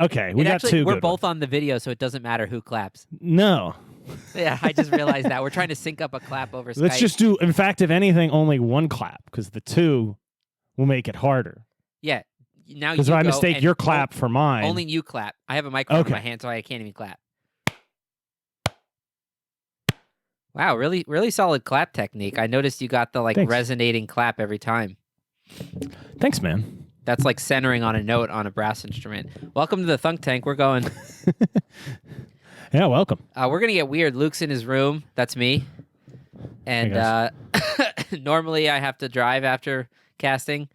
Okay, we got two We're good both ones. on the video, so it doesn't matter who claps. No. Yeah, I just realized that. We're trying to sync up a clap over Skype. Let's just do, in fact, if anything, only one clap, because the two will make it harder. Yeah. Now you Because if I go mistake and your clap for mine. only you clap. I have a microphone in Okay. my hand, so I can't even clap. Wow, really, really solid clap technique. I noticed you got the Thanks. resonating clap every time. Thanks, man. That's like centering on a note on a brass instrument. Welcome to the Thunk Tank. We're going. Yeah, welcome. We're gonna get weird. Luke's in his room. That's me. And normally I have to drive after casting,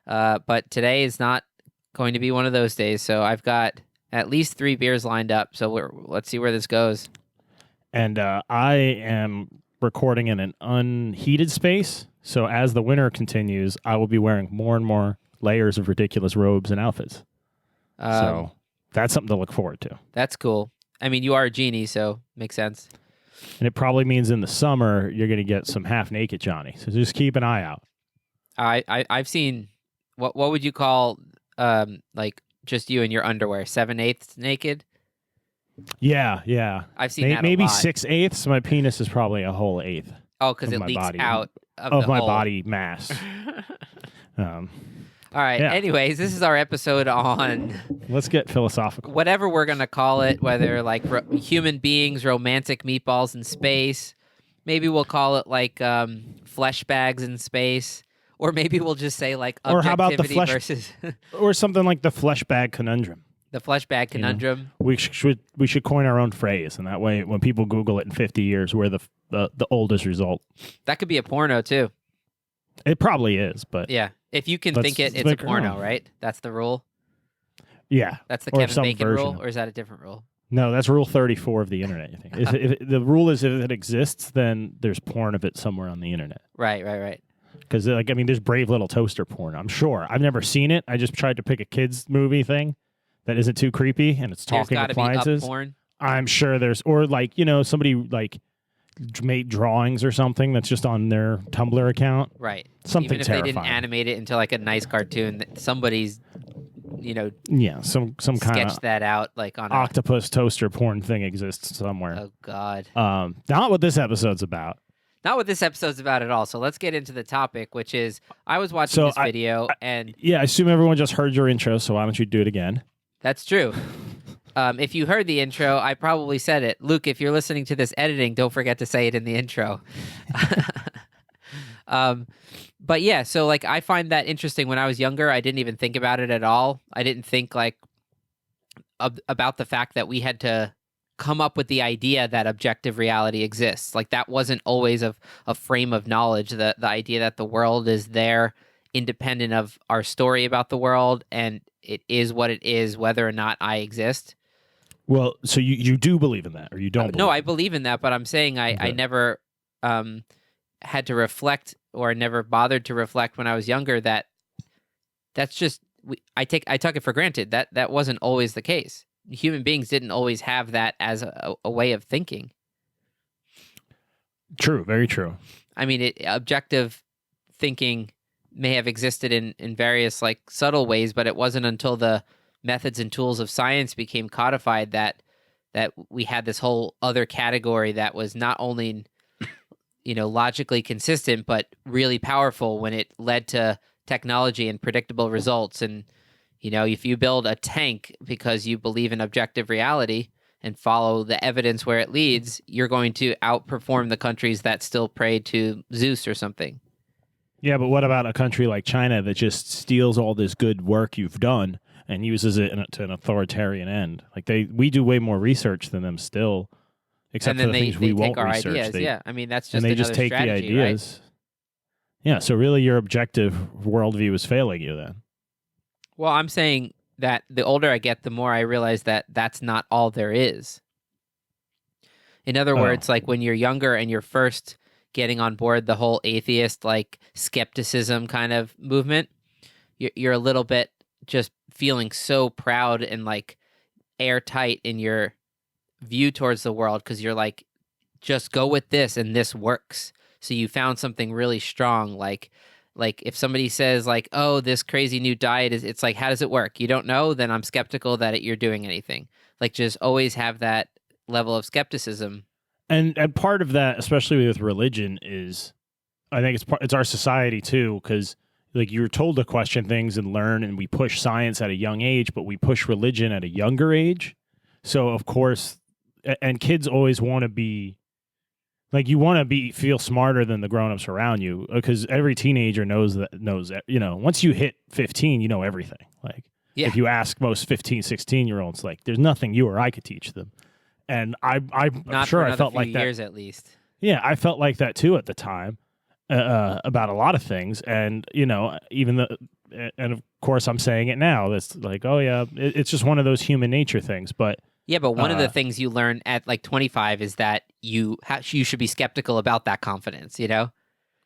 but today is not going to be one of those days. So I've got at least 3 beers lined up. So let's see where this goes. And I am recording in an unheated space. So as the winter continues, I will be wearing more and more layers of ridiculous robes and outfits. So that's something to look forward to. That's cool. I mean, you are a genie, so makes sense. And it probably means in the summer you're going to get some half naked Johnny. So just keep an eye out. I've seen what would you call like just you in your underwear, 7/8 naked? Yeah. I've seen that maybe a lot. 6/8. My penis is probably a whole eighth. Oh, because it my leaks body. out of the my hole. body mass. All right. Yeah. Anyways, this is our episode on Let's get philosophical. whatever we're gonna call it, whether like human beings, romantic meatballs in space. Maybe we'll call it like flesh bags in space, or maybe we'll just say like Or how about the objectivity flesh- versus Or something like the flesh bag conundrum. the flesh bag conundrum. We should coin our own phrase, and that way, when people Google it in 50 years, we're the oldest result. That could be a porno too. It probably is, but Yeah, if you can Let's think it, it's a make our porno, own. right? That's the rule. yeah. That's the Or Kevin some Bacon version rule, of or is that a different rule? No, that's rule 34 of the internet. I think if the rule is if it exists, then there's porn of it somewhere on the internet. Right. Because there's Brave Little Toaster porn. I'm sure. I've never seen it. I just tried to pick a kids movie thing that isn't too creepy, and it's There's talking got to be up appliances. porn. I'm sure there's, or somebody made drawings or something that's just on their Tumblr account. Right. Something Even if they didn't terrifying. animate it into like a nice cartoon, somebody's, Yeah, some kind sketched of that out like on a. octopus toaster porn thing exists somewhere. Oh God. Not what this episode's about. Not what this episode's about at all. So let's get into the topic, which is I was watching this video, and Yeah, I assume everyone just heard your intro, so why don't you do it again? that's true. If you heard the intro, I probably said it. Luke, if you're listening to this editing, don't forget to say it in the intro. But yeah, so like I find that interesting. When I was younger, I didn't even think about it at all. I didn't think like about the fact that we had to come up with the idea that objective reality exists. Like that wasn't always a frame of knowledge. The idea that the world is there independent of our story about the world, and it is what it is, whether or not I exist. Well, so you do believe in that, or you don't? No, I believe in that, but I'm saying I never had to reflect, or never bothered to reflect when I was younger, that's just I took it for granted that wasn't always the case. Human beings didn't always have that as a way of thinking. True, very true. I mean, objective thinking may have existed in various like subtle ways, but it wasn't until the methods and tools of science became codified that we had this whole other category that was not only logically consistent, but really powerful when it led to technology and predictable results. And if you build a tank because you believe in objective reality and follow the evidence where it leads, you're going to outperform the countries that still pray to Zeus or something. Yeah, but what about a country like China that just steals all this good work you've done and uses it to an authoritarian end? Like we do way more research than them still, except and then for the things we won't take our research. ideas. Yeah, I mean that's just and they another just take the strategy, ideas. Right? Yeah, so really your objective worldview is failing you then. Well, I'm saying that the older I get, the more I realize that that's not all there is. In other words, like when you're younger and you're first getting on board the whole atheist, like skepticism kind of movement, you're a little bit just feeling so proud and like airtight in your view towards the world because you're like, just go with this and this works. So you found something really strong, like Like if somebody says like, "Oh, this crazy new diet is," it's like, how does it work? You don't know, then I'm skeptical that you're doing anything. Like just always have that level of skepticism. And part of that, especially with religion, is I think it's our society too, because like you're told to question things and learn, and we push science at a young age, but we push religion at a younger age. So of course, and kids always want to be like, you want to feel smarter than the grown-ups around you, because every teenager knows that, once you hit 15, you know everything. Like if you ask most 15, 16-year-olds, like there's nothing you or I could teach them. And I'm Not sure for I another felt few like that. years at least. Yeah, I felt like that too at the time about a lot of things, and and of course I'm saying it now. That's like, oh yeah, it's just one of those human nature things. But yeah, but one of the things you learn at like 25 is that you should be skeptical about that confidence.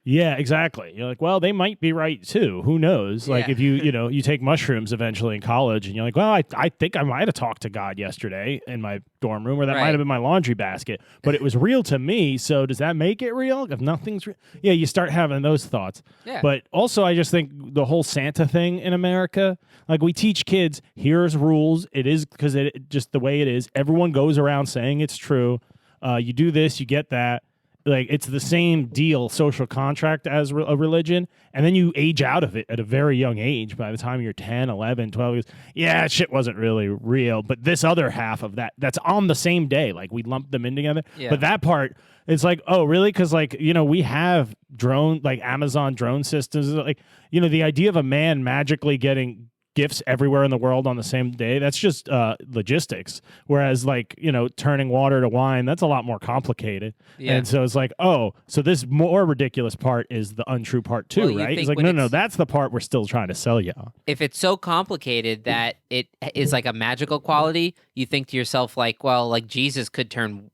Yeah, exactly. You're like, well, they might be right too. Who knows? Like if you take mushrooms eventually in college, and you're like, well, I think I might have talked to God yesterday in my dorm room, or that might have been my laundry basket, but it was real to me. So does that make it real? If nothing's real, yeah, you start having those thoughts. Yeah. But also, I just think the whole Santa thing in America, like we teach kids, here's rules. It is because it just the way it is. Everyone goes around saying it's true. You do this, you get that. Like it's the same deal, social contract as a religion, and then you age out of it at a very young age. By the time you're 10, 11, 12, yeah, shit wasn't really real. But this other half of that's on the same day. Like we lump them in together. Yeah. But that part, it's like, oh, really? Because like, we have like Amazon drone systems. Like, the idea of a man magically getting gifts everywhere in the world on the same day, that's just logistics. Whereas like, turning water to wine, that's a lot more complicated. Yeah. And so it's like, oh, so this more ridiculous part is the untrue part too, right? It's like, no, that's the part we're still trying to sell you on. If it's so complicated that it is like a magical quality, you think to yourself like, well, like Jesus could turn,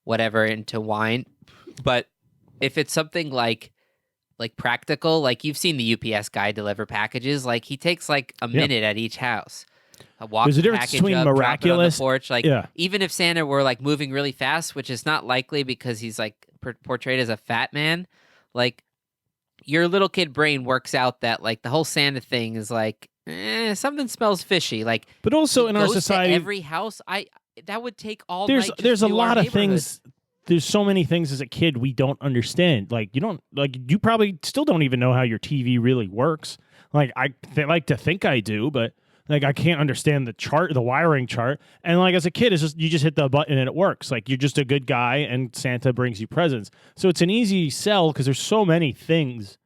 whatever into wine. But if it's something like practical, like you've seen the UPS guy deliver packages, like he takes like a minute at each house. There's a difference between miraculous, drop it on the porch. Even if Santa were like moving really fast, which is not likely because he's like portrayed as a fat man, like your little kid brain works out that like the whole Santa thing is like, something smells fishy. Like, but also in our society, every house, that would take all night. There's a lot of things. There's so many things as a kid we don't understand. Like you probably still don't even know how your TV really works. Like I like to think I do, but like I can't understand the wiring chart. And like as a kid, it's just you just hit the button and it works. Like you're just a good guy and Santa brings you presents. So it's an easy sell because there's so many things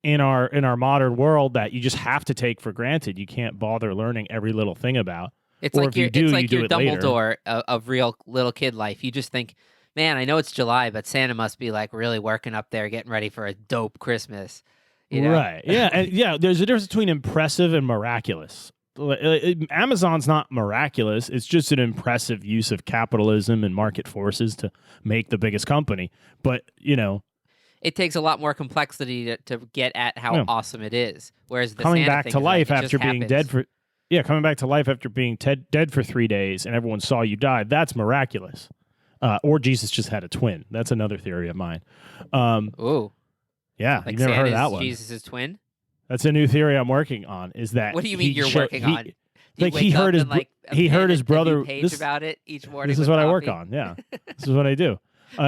in our modern world that you just have to take for granted. You can't bother learning every little thing about. It's or like your Dumbledore of real little kid life. You just think, man, I know it's July, but Santa must be like really working up there, getting ready for a dope Christmas. Right. Yeah. And yeah, there's a difference between impressive and miraculous. Amazon's not miraculous. It's just an impressive use of capitalism and market forces to make the biggest company. But, it takes a lot more complexity to get at how awesome it is. Whereas the coming Santa back thing to is life like, after being dead for coming back to life after being dead for 3 days and everyone saw you die, that's miraculous. Or Jesus just had a twin. That's another theory of mine. Ooh. Yeah, like you've never heard of that one. Jesus' twin? That's a new theory I'm working on. Is that what do you mean you're working on? Like he heard his brother page about it each morning. This is what I work on. Yeah, this is what I do.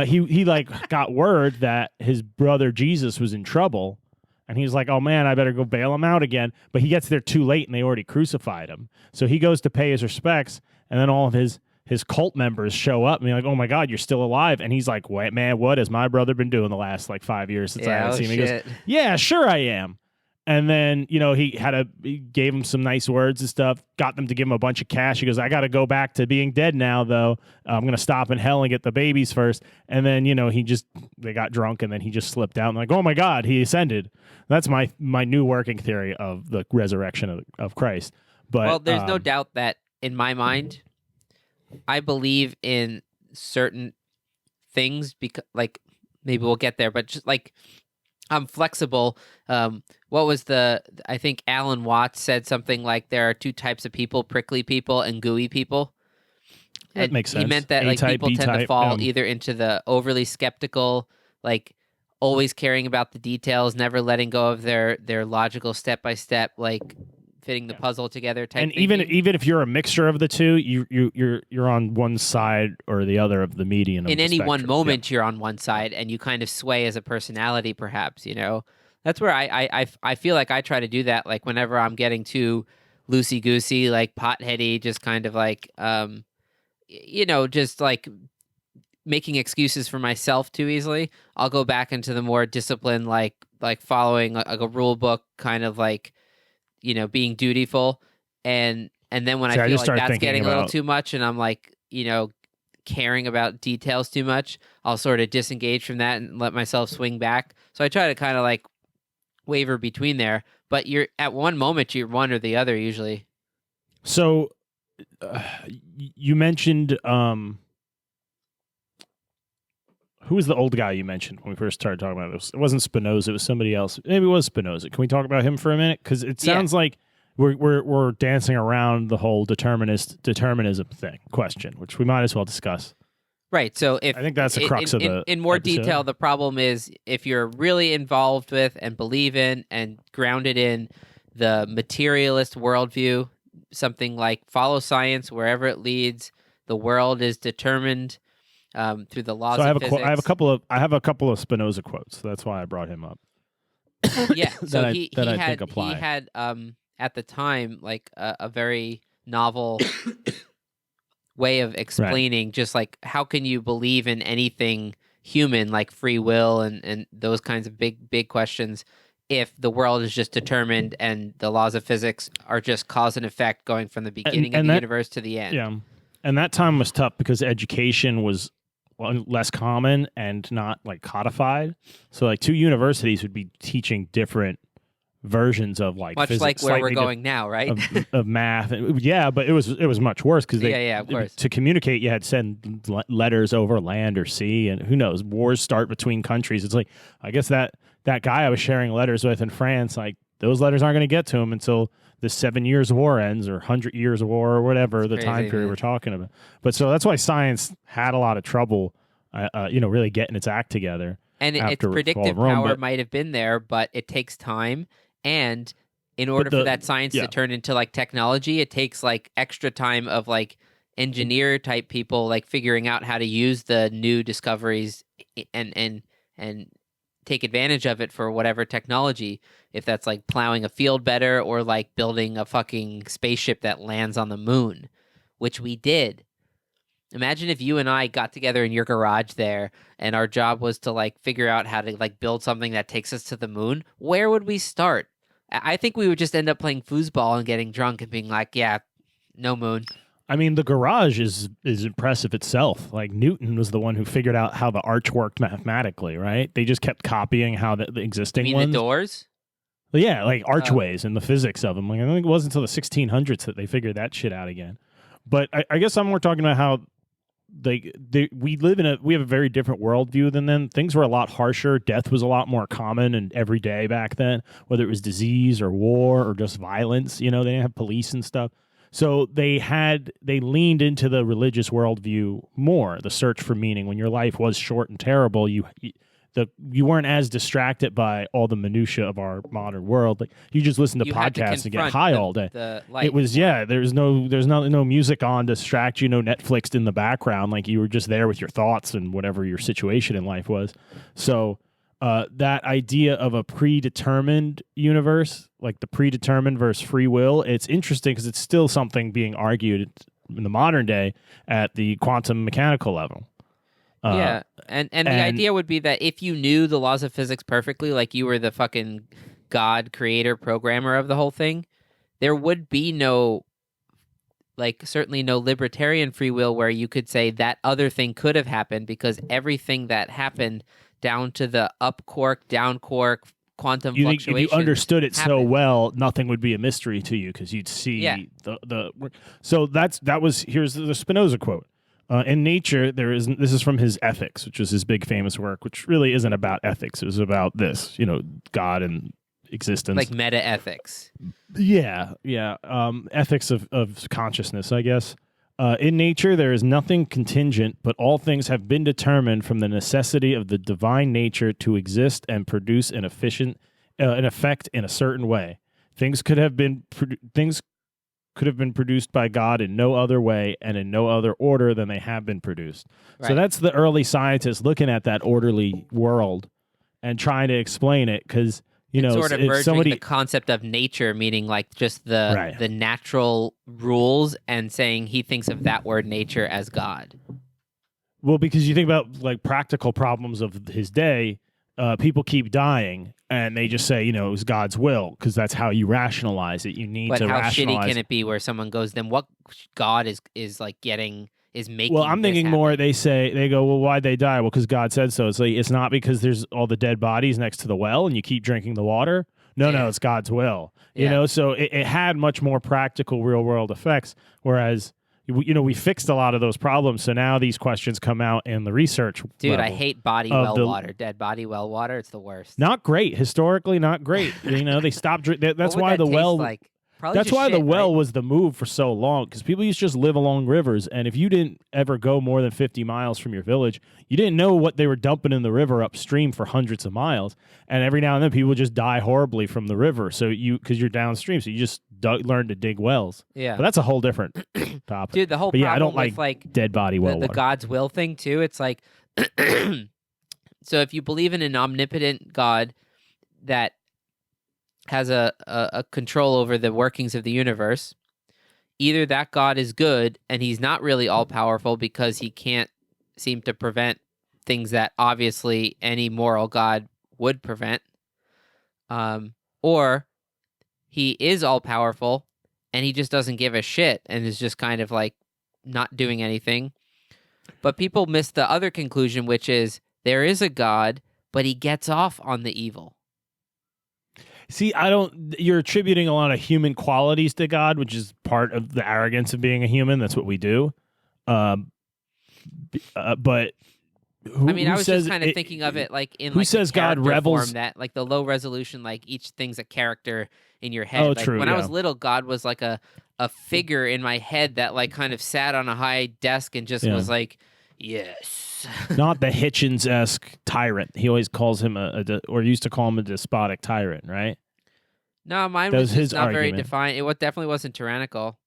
He like got word that his brother Jesus was in trouble, and he's like, "Oh man, I better go bail him out again." But he gets there too late, and they already crucified him. So he goes to pay his respects, and then all of his cult members show up and they're like, "Oh my God, you're still alive!" And he's like, "Wait, man, what has my brother been doing the last like 5 years since I haven't seen him?" He goes, "Yeah, sure I am." And then he gave him some nice words and stuff, got them to give him a bunch of cash. He goes, "I got to go back to being dead now, though. I'm gonna stop in hell and get the babies first." And then they got drunk and then he just slipped out and like, "Oh my God, he ascended." That's my new working theory of the resurrection of Christ. But well, there's no doubt that in my mind, I believe in certain things because, like, maybe we'll get there, but just like I'm flexible. What was I think Alan Watts said something like there are two types of people: prickly people and gooey people. That makes sense. He meant that like people tend to fall either into the overly skeptical, like always caring about the details, never letting go of their logical step by step, like fitting the puzzle together type. And thinking. even if you're a mixture of the two, you're on one side or the other of the median. In the any one spectrum. moment, you're on one side, and you kind of sway as a personality, perhaps. That's where I feel like I try to do that. Like whenever I'm getting too loosey goosey, like potheady, just kind of like just like making excuses for myself too easily, I'll go back into the more disciplined, like following a rule book, kind of like being dutiful, and then when I feel like that's getting a little too much, and I'm like caring about details too much, I'll sort of disengage from that and let myself swing back. So I try to kind of like waver between there, but you're at one moment you're one or the other usually. So you mentioned who was the old guy you mentioned when we first started talking about this? It wasn't Spinoza. It was somebody else. Maybe it was Spinoza. Can we talk about him for a minute? Because it sounds like we're dancing around the whole determinism question, which we might as well discuss. Right. So I think that's the crux of the in more episode. detail, the problem is if you're really involved with and believe in and grounded in the materialist worldview, something like follow science wherever it leads, the world is determined through the laws of physics. I have a couple of Spinoza quotes. So that's why I brought him up. Yeah. So he had at the time like a very novel way of explaining just like how can you believe in anything human like free will and those kinds of big questions if the world is just determined and the laws of physics are just cause and effect going from the beginning of the universe to the end. Yeah. And that time was tough because education was less common and not like codified. So like two universities would be teaching different versions of like much physics, like where we're going now, right? of math. Yeah, but it was much worse because of course. To communicate you had to send letters over land or sea, and who knows, wars start between countries. It's like I guess that guy I was sharing letters with in France, like those letters aren't going to get to him until the 7 years of war ends or 100 years of war or whatever the time period we're talking about. But so that's why science had a lot of trouble, really getting its act together. And its predictive power might have been there, but it takes time. And in order for that science to turn into like technology, it takes like extra time of like engineer type people like figuring out how to use the new discoveries and take advantage of it for whatever technology. If that's like plowing a field better or like building a fucking spaceship that lands on the moon, which we did. Imagine if you and I got together in your garage there and our job was to like figure out how to like build something that takes us to the moon. Where would we start? I think we would just end up playing foosball and getting drunk and being like, yeah, no moon. I mean, the garage is impressive itself. Like Newton was the one who figured out how the arch worked mathematically, right? They just kept copying how the existing ones. You mean the doors? Well, yeah, like archways and the physics of them. Like I think it wasn't until the 1600s that they figured that shit out again. But I guess I'm more talking about how we have a very different worldview than them. Things were a lot harsher. Death was a lot more common and every day back then, whether it was disease or war or just violence. They didn't have police and stuff. So they leaned into the religious worldview more, the search for meaning. When your life was short and terrible, you weren't as distracted by all the minutia of our modern world. Like you just listen to podcasts and get high all day. It was there's no music on to distract you, no Netflix in the background. Like you were just there with your thoughts and whatever your situation in life was. So that idea of a predetermined universe, like the predetermined versus free will, it's interesting because it's still something being argued in the modern day at the quantum mechanical level. And the idea would be that if you knew the laws of physics perfectly, like you were the fucking God, creator, programmer of the whole thing, there would be certainly no libertarian free will where you could say that other thing could have happened because everything that happened down to the up quark, down quark, quantum fluctuation. If you understood it so well, nothing would be a mystery to you because you'd see the. So here's the Spinoza quote. In nature, this is from his Ethics, which was his big famous work, which really isn't about ethics. It was about this, God and existence. Like meta ethics. Yeah. Ethics of consciousness, I guess. In nature, there is nothing contingent, but all things have been determined from the necessity of the divine nature to exist and produce an effect in a certain way. Things could have been produced by God in no other way and in no other order than they have been produced. Right. So that's the early scientists looking at that orderly world and trying to explain it, because sort of if merging somebody the concept of nature, meaning like just the Right. the natural rules, and saying he thinks of that word nature as God. Well, because you think about like practical problems of his day, people keep dying, and they just say, it was God's will, because that's how you rationalize it. You need But to how rationalize. shitty can it be where someone goes, then what God is like making? Well, I'm this thinking happen? more. They go, well, why'd they die? Well, because God said so. It's like, it's not because there's all the dead bodies next to the well, and you keep drinking the water. No, Yeah. it's God's will. Yeah. So it had much more practical, real world effects. Whereas, we fixed a lot of those problems. So now these questions come out in the research. Dude, I level hate body of well the- water, dead body well water. It's the worst. Not great historically, not great. They stopped. That's What would why that the taste well. like? Probably That's just why the shit, well right? was the move for so long, because people used to just live along rivers, and if you didn't ever go more than 50 miles from your village, you didn't know what they were dumping in the river upstream for hundreds of miles, and every now and then people would just die horribly from the river. So because you're downstream, so you just learn to dig wells. Yeah. But that's a whole different topic. Dude, the whole But yeah, I problem don't with like dead body well the water. God's will thing too. It's like, so if you believe in an omnipotent God that has a control over the workings of the universe, either that God is good and he's not really all powerful because he can't seem to prevent things that obviously any moral God would prevent, or he is all powerful and he just doesn't give a shit and is just kind of like not doing anything. But people miss the other conclusion, which is there is a God, but he gets off on the evil. See, you're attributing a lot of human qualities to God, which is part of the arrogance of being a human. That's what we do. But who, I mean, I was just kind of it, thinking of it like in who like says the character God revels? form, that like the low resolution, like each thing's a character in your head. Oh, Like, true, when I yeah. was little, God was like a figure in my head that like kind of sat on a high desk and just Yeah. was like, yes. Not the Hitchens-esque tyrant. He always calls him or used to call him a despotic tyrant, right? No, mine That was was just his not very argument. defined. It definitely wasn't tyrannical.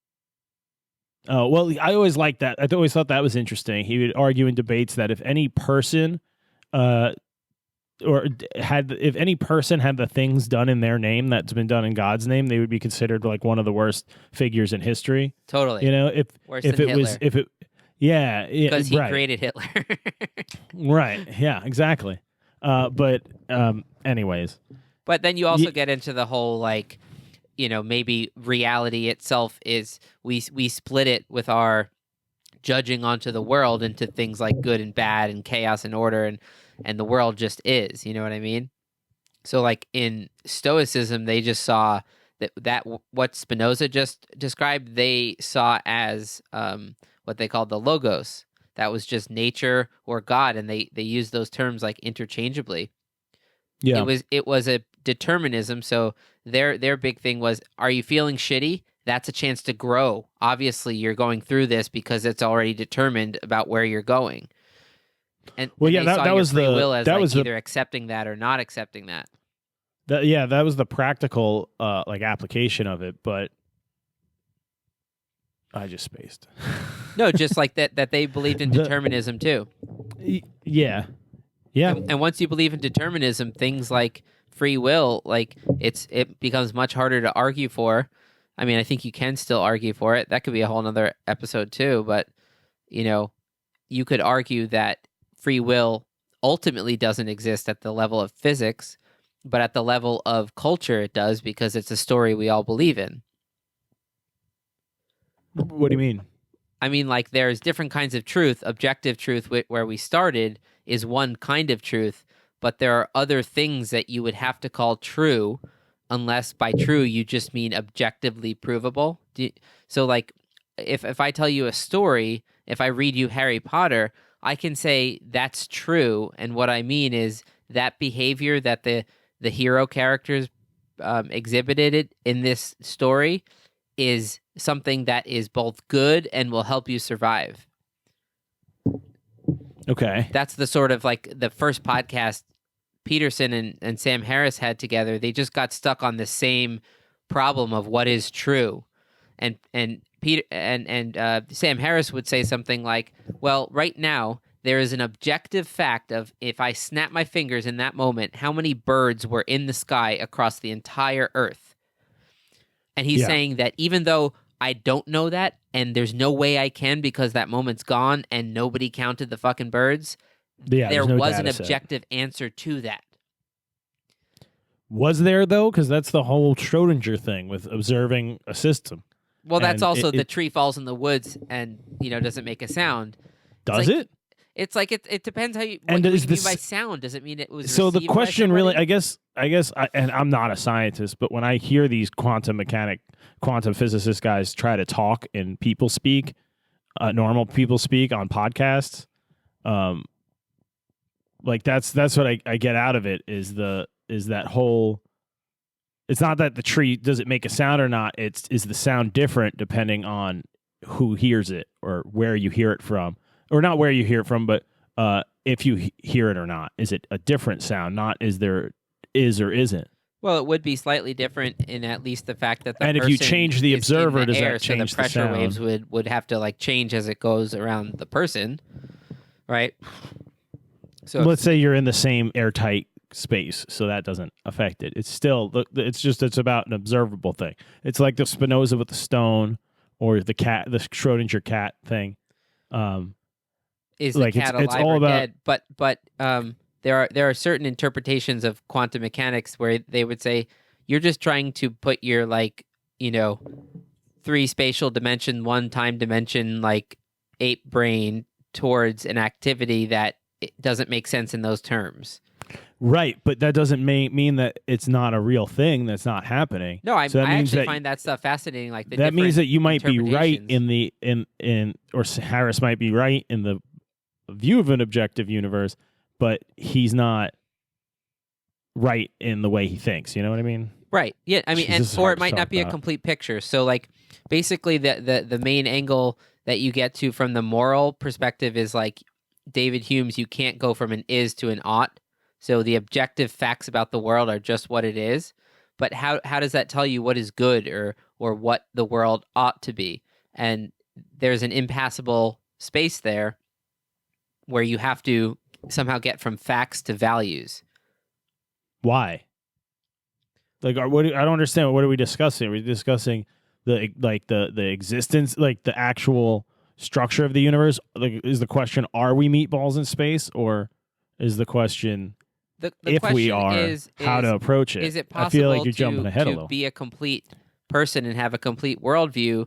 Oh, well, I always liked that. I always thought that was interesting. He would argue in debates that if any person if any person had the things done in their name that's been done in God's name, they would be considered like one of the worst figures in history. Totally. If it yeah, because he right. created Hitler. Right. Yeah, exactly. But anyways. But then you also get into the whole like, maybe reality itself is we split it with our judging onto the world into things like good and bad and chaos and order, and the world just is. You know what I mean? So like in Stoicism, they just saw that what Spinoza just described, they saw as what they called the logos. That was just nature or God, and they used those terms like interchangeably. Yeah. It was a determinism. So their big thing was, are you feeling shitty? That's a chance to grow. Obviously, you're going through this because it's already determined about where you're going. And well, yeah, they saw that your was free the will as that like was either accepting that or not accepting that. that was the practical like application of it, but I just spaced. No, just like that they believed in determinism too. Yeah. Yeah. And once you believe in determinism, things like free will, like it becomes much harder to argue for. I mean, I think you can still argue for it. That could be a whole nother episode too, but you could argue that free will ultimately doesn't exist at the level of physics, but at the level of culture it does, because it's a story we all believe in. What do you mean? I mean, like, there's different kinds of truth. Objective truth, where we started, is one kind of truth, but there are other things that you would have to call true, unless by true you just mean objectively provable. So, like, if I tell you a story, if I read you Harry Potter, I can say that's true, and what I mean is that behavior that the hero characters exhibited in this story is something that is both good and will help you survive. Okay. That's the sort of like the first podcast Peterson and Sam Harris had together. They just got stuck on the same problem of what is true. And Sam Harris would say something like, well, right now there is an objective fact of if I snap my fingers in that moment, how many birds were in the sky across the entire earth. And he's saying that even though I don't know that, and there's no way I can because that moment's gone and nobody counted the fucking birds, there was an objective answer to that. Was there, though? Because that's the whole Schrodinger thing with observing a system. Well, that's also the tree falls in the woods and, doesn't make a sound. Does it? It's like it depends how you. And what you mean by sound? Does it mean it was? So the question really, I guess, and I'm not a scientist, but when I hear these quantum physicist guys try to talk and people speak, normal people speak on podcasts, like that's what I get out of it is that whole. It's not that the tree does it make a sound or not. Is the sound different depending on who hears it or where you hear it from. Or not where you hear it from, but if you hear it or not. Is it a different sound? Not is there is or isn't. Well, it would be slightly different in at least the fact that the and if you change the observer, does that change so the pressure the sound? waves would have to like change as it goes around the person, right? So let's say you're in the same airtight space, so that doesn't affect it. It's still it's about an observable thing. It's like the Spinoza with the stone or the Schrodinger cat thing. Is the cat alive or dead? But there are certain interpretations of quantum mechanics where they would say you're just trying to put your 3 spatial dimension, 1 time dimension, ape brain towards an activity that it doesn't make sense in those terms. Right, but that doesn't mean that it's not a real thing that's not happening. No, I actually find that stuff fascinating. That means that you might be right or Harris might be right in the view of an objective universe, but he's not right in the way he thinks. You know what I mean? Right. Yeah. I mean, or it might not be a complete picture. So, basically, the main angle that you get to from the moral perspective is David Hume's. You can't go from an is to an ought. So the objective facts about the world are just what it is. But how does that tell you what is good or what the world ought to be? And there's an impassable space there where you have to somehow get from facts to values. Why? I don't understand. What are we discussing? Are we discussing the existence, the actual structure of the universe? Is the question, are we meatballs in space, or is the question if we are, how to approach it? Is it possible I feel like you're jumping ahead a little. Be a complete person and have a complete worldview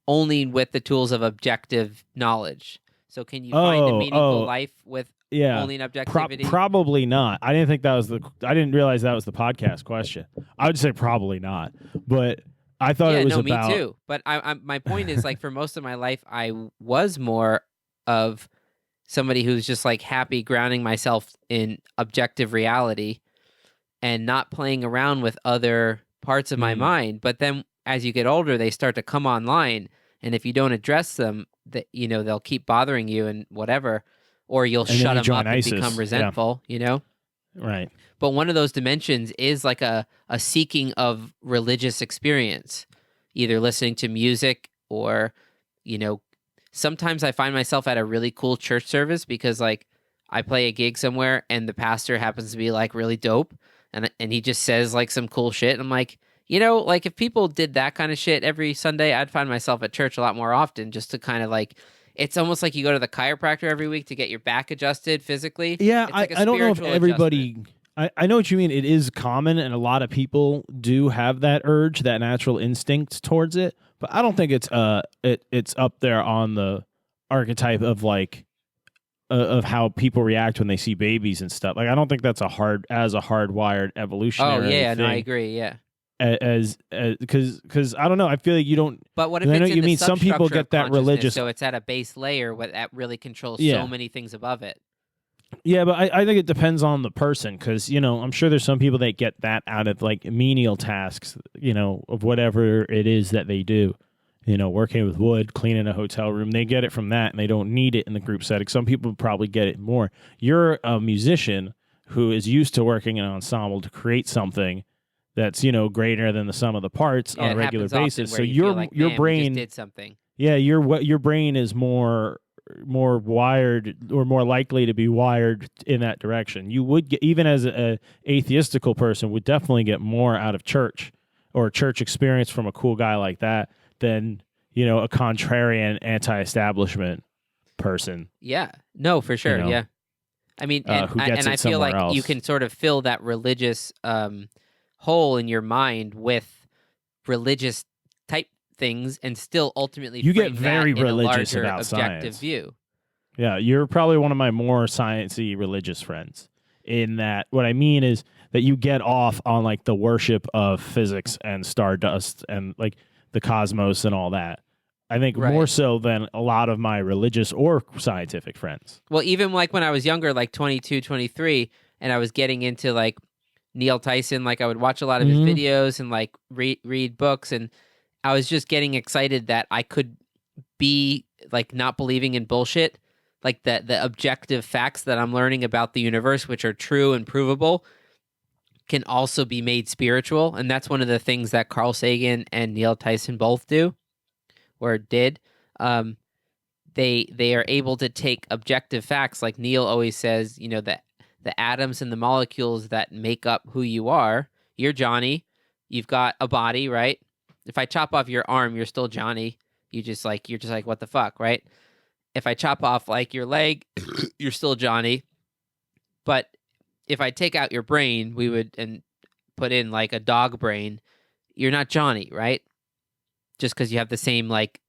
only with the tools of objective knowledge? So can you find a meaningful life with only an objectivity? Probably not. I didn't realize that was the podcast question. I would say probably not, but I thought it was about. Me too. But my point is, for most of my life, I was more of somebody who's just happy grounding myself in objective reality and not playing around with other parts of my mind. But then as you get older, they start to come online. And if you don't address them, they'll keep bothering you and whatever, or you'll shut them up and become resentful, Right. But one of those dimensions is a seeking of religious experience, either listening to music or, sometimes I find myself at a really cool church service because I play a gig somewhere and the pastor happens to be really dope and he just says some cool shit. And I'm if people did that kind of shit every Sunday, I'd find myself at church a lot more often just to kind of it's almost like you go to the chiropractor every week to get your back adjusted physically. Yeah, I don't know if everybody... I know what you mean. It is common, and a lot of people do have that urge, that natural instinct towards it. But I don't think it's it's up there on the archetype of of how people react when they see babies and stuff. I don't think that's a hardwired evolutionary. Oh yeah, thing. No, I agree. Yeah. Because I don't know. I feel like you don't. But what if I know it's you mean? Some people get that religious. So it's at a base layer that really controls so many things above it. Yeah, but I think it depends on the person because, I'm sure there's some people that get that out of like menial tasks, of whatever it is that they do. Working with wood, cleaning a hotel room, they get it from that and they don't need it in the group setting. Some people probably get it more. You're a musician who is used to working in an ensemble to create something that's, greater than the sum of the parts Yeah, on a it regular happens often basis. where So you feel your like, your man, we just brain, did something. yeah, your brain is more wired or more likely to be wired in that direction. You would get, even as a atheistical person, would definitely get more out of church or church experience from a cool guy like that than a contrarian anti-establishment person. Yeah, no, for You sure. know, Yeah, I mean, and who gets I it feel somewhere like you else. can sort of fill that religious hole in your mind with religious type things, and still ultimately You get frame that very in a religious larger about objective science. view. Yeah, you're probably one of my more sciencey religious friends. In that, what I mean is that you get off on like the worship of physics and stardust and like the cosmos and all that. I think more Right. so than a lot of my religious or scientific friends. Well, even like when I was younger, like 22, 23, and I was getting into like Neil Tyson, like I would watch a lot of his Mm-hmm. videos and like read books, and I was just getting excited that I could be like not believing in bullshit, like the objective facts that I'm learning about the universe, which are true and provable, can also be made spiritual. And that's one of the things that Carl Sagan and Neil Tyson both do or did. Um, they are able to take objective facts, like Neil always says, that the atoms and the molecules that make up who you are. You're Johnny. You've got a body, right? If I chop off your arm, you're still Johnny. You're just like, what the fuck, right? If I chop off like your leg, you're still Johnny. But if I take out your brain, we would and put in like a dog brain, you're not Johnny, right? Just because you have the same like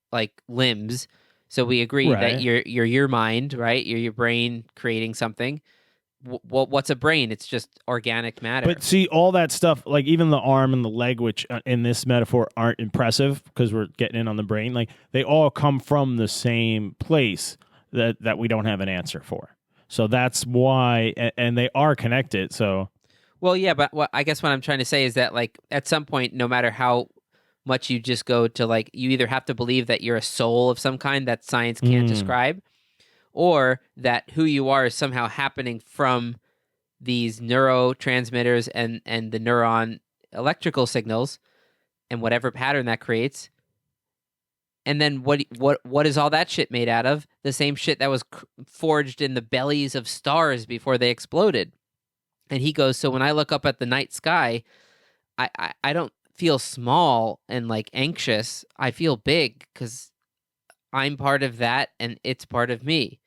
limbs. So we agree that Right. you're your mind, right? You're your brain creating something. What's a brain? It's just organic matter. But see, all that stuff, like even the arm and the leg, which in this metaphor aren't impressive because we're getting in on the brain, like they all come from the same place that we don't have an answer for. So that's why, and they are connected. So Well, yeah, but I guess what I'm trying to say is that like at some point, no matter how much you just go to like, you either have to believe that you're a soul of some kind that science can't mm, describe, or that who you are is somehow happening from these neurotransmitters and the neuron electrical signals and whatever pattern that creates. And then what is all that shit made out of? The same shit that was forged in the bellies of stars before they exploded. And he goes, so when I look up at the night sky, I don't feel small and like anxious. I feel big because I'm part of that and it's part of me.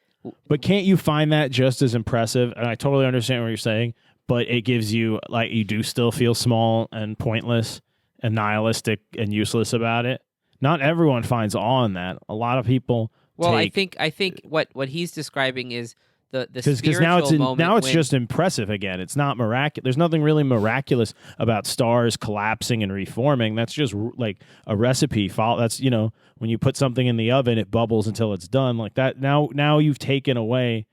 but can't you find that just as impressive? And I totally understand what you're saying, but it gives you like you do still feel small and pointless and nihilistic and useless about it. Not everyone finds awe in that. A lot of people Well, take I think what he's describing is the because now spiritual moment it's when just impressive again. It's not miraculous. There's nothing really miraculous about stars collapsing and reforming. That's just like a recipe. That's when you put something in the oven, it bubbles until it's done. Like that. Now you've taken away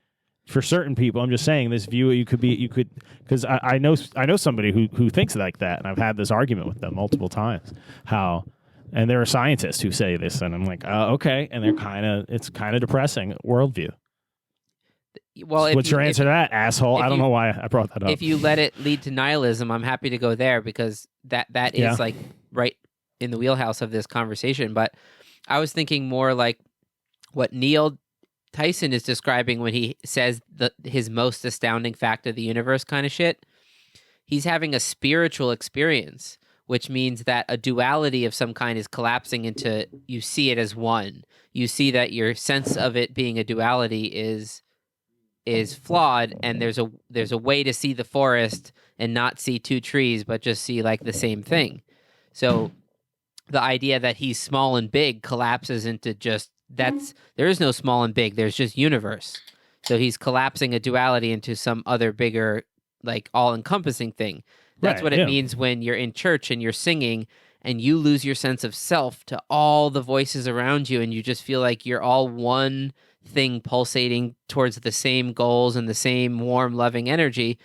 for certain people. I'm just saying this view. You could because I know somebody who thinks like that, and I've had this argument with them multiple times. How. And there are scientists who say this, and I'm like, okay. And it's kind of depressing worldview. well, What's your answer to that, asshole? I don't know why I brought that up. if you let it lead to nihilism, I'm happy to go there because that Yeah. is like right in the wheelhouse of this conversation. But I was thinking more like what Neil Tyson is describing when he says his most astounding fact of the universe kind of shit. He's having a spiritual experience, which means that a duality of some kind is collapsing into, you see it as one. You see that your sense of it being a duality is flawed, and there's a way to see the forest and not see two trees but just see like the same thing. So the idea that he's small and big collapses into just there is no small and big, there's just universe. So he's collapsing a duality into some other bigger, like all encompassing thing. That's Right, what it yeah. means when you're in church and you're singing and you lose your sense of self to all the voices around you, and you just feel like you're all one thing pulsating towards the same goals and the same warm, loving energy,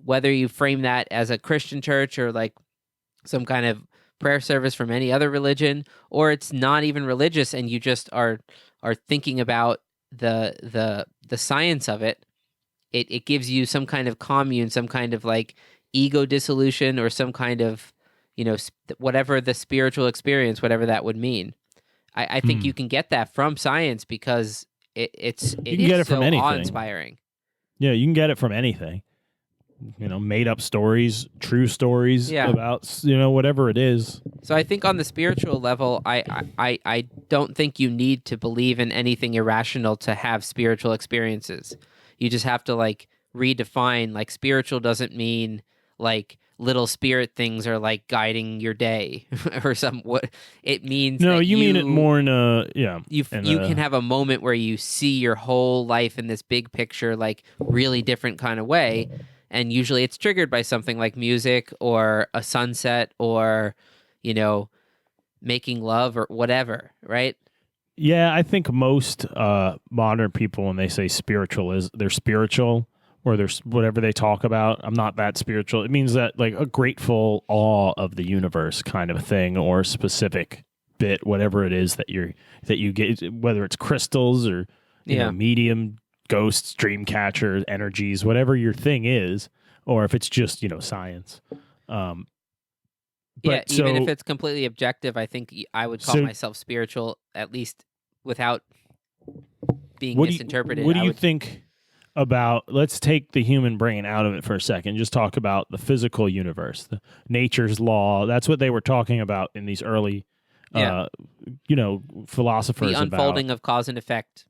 whether you frame that as a Christian church or like some kind of prayer service from any other religion, or it's not even religious and you just are thinking about the science of it, it gives you some kind of commune, some kind of like ego dissolution, or some kind of, whatever the spiritual experience, whatever that would mean. I think you can get that from science because it is from anything. awe-inspiring. Yeah, you can get it from anything. Made up stories, true stories about, whatever it is. So I think on the spiritual level, I don't think you need to believe in anything irrational to have spiritual experiences. You just have to like redefine, like spiritual doesn't mean like little spirit things are like guiding your day or what it means. No, you mean it more in you can have a moment where you see your whole life in this big picture, like really different kind of way. And usually it's triggered by something like music or a sunset or, making love or whatever, right? Yeah, I think most modern people, when they say spiritual, they're spiritual, or there's whatever they talk about. I'm not that spiritual. It means that like a grateful awe of the universe kind of thing, or specific bit, whatever it is that you get, whether it's crystals or medium, ghosts, dream catchers, energies, whatever your thing is, or if it's just science. Even if it's completely objective, I think I would call myself spiritual, at least without being misinterpreted. What do you think about, let's take the human brain out of it for a second, just talk about the physical universe, the nature's law. That's what they were talking about in these early, philosophers. The unfolding of cause and effect.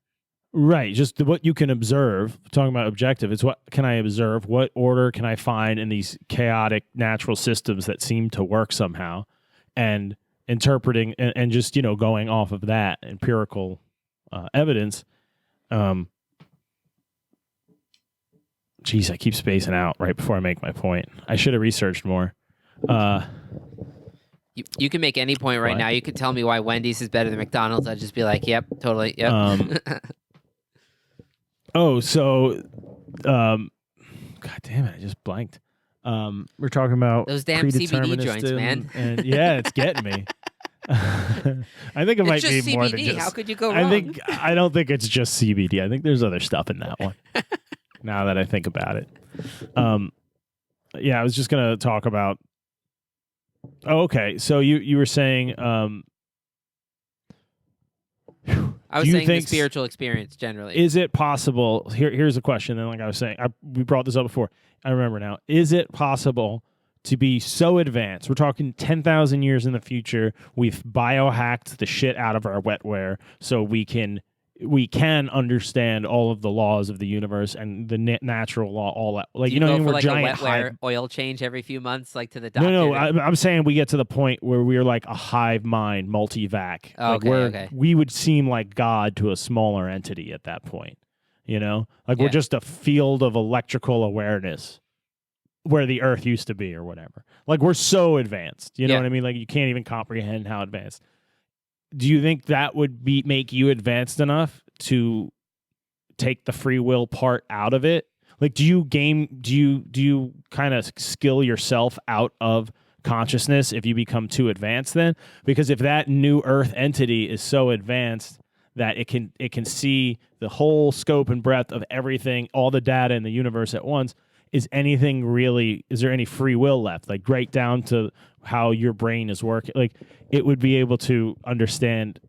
Right, just what you can observe. Talking about objective, it's what can I observe? What order can I find in these chaotic natural systems that seem to work somehow? And interpreting and just, going off of that empirical evidence. Geez, I keep spacing out right before I make my point. I should have researched more. You can make any point right now. You could tell me why Wendy's is better than McDonald's. I'd just be like, yep, totally, yep. God damn it, I just blanked. We're talking about those damn CBD joints, man. And it's getting me. I think it might be CBD. more than just. How could you go wrong? I don't think it's just CBD. I think there's other stuff in that one. Now that I think about it, I was just gonna talk about. Oh, okay. So you were saying. I was saying the spiritual experience generally. Is it possible? Here's a question. And like I was saying, we brought this up before. I remember now. Is it possible to be so advanced? We're talking 10,000 years in the future. We've biohacked the shit out of our wetware, so we can understand all of the laws of the universe and the natural law. All that, like you know, we're like giant a wetware oil change every few months, like to the doctor. No. I'm saying we get to the point where we're like a hive mind, multi-vac. Okay. We would seem like God to a smaller entity at that point. We're just a field of electrical awareness where the Earth used to be, or whatever. Like we're so advanced. You know what I mean? Like you can't even comprehend how advanced. Do you think that would make you advanced enough to take the free will part out of it? Like, do you kind of skill yourself out of consciousness if you become too advanced then? Because if that new Earth entity is so advanced that it can see the whole scope and breadth of everything, all the data in the universe at once, is there any free will left? Like right down to how your brain is working. Like it would be able to understand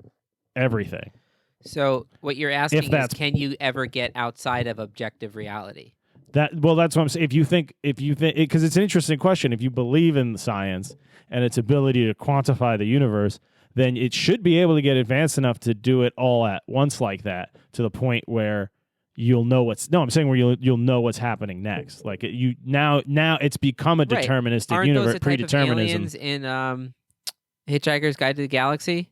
everything. So what you're asking is, can you ever get outside of objective reality? That's what I'm saying. If you think, because it's an interesting question. If you believe in science and its ability to quantify the universe, then it should be able to get advanced enough to do it all at once like that, to the point where you'll know where you'll know what's happening next. Like now it's become a deterministic universe, predeterminism. Aliens in Hitchhiker's Guide to the Galaxy?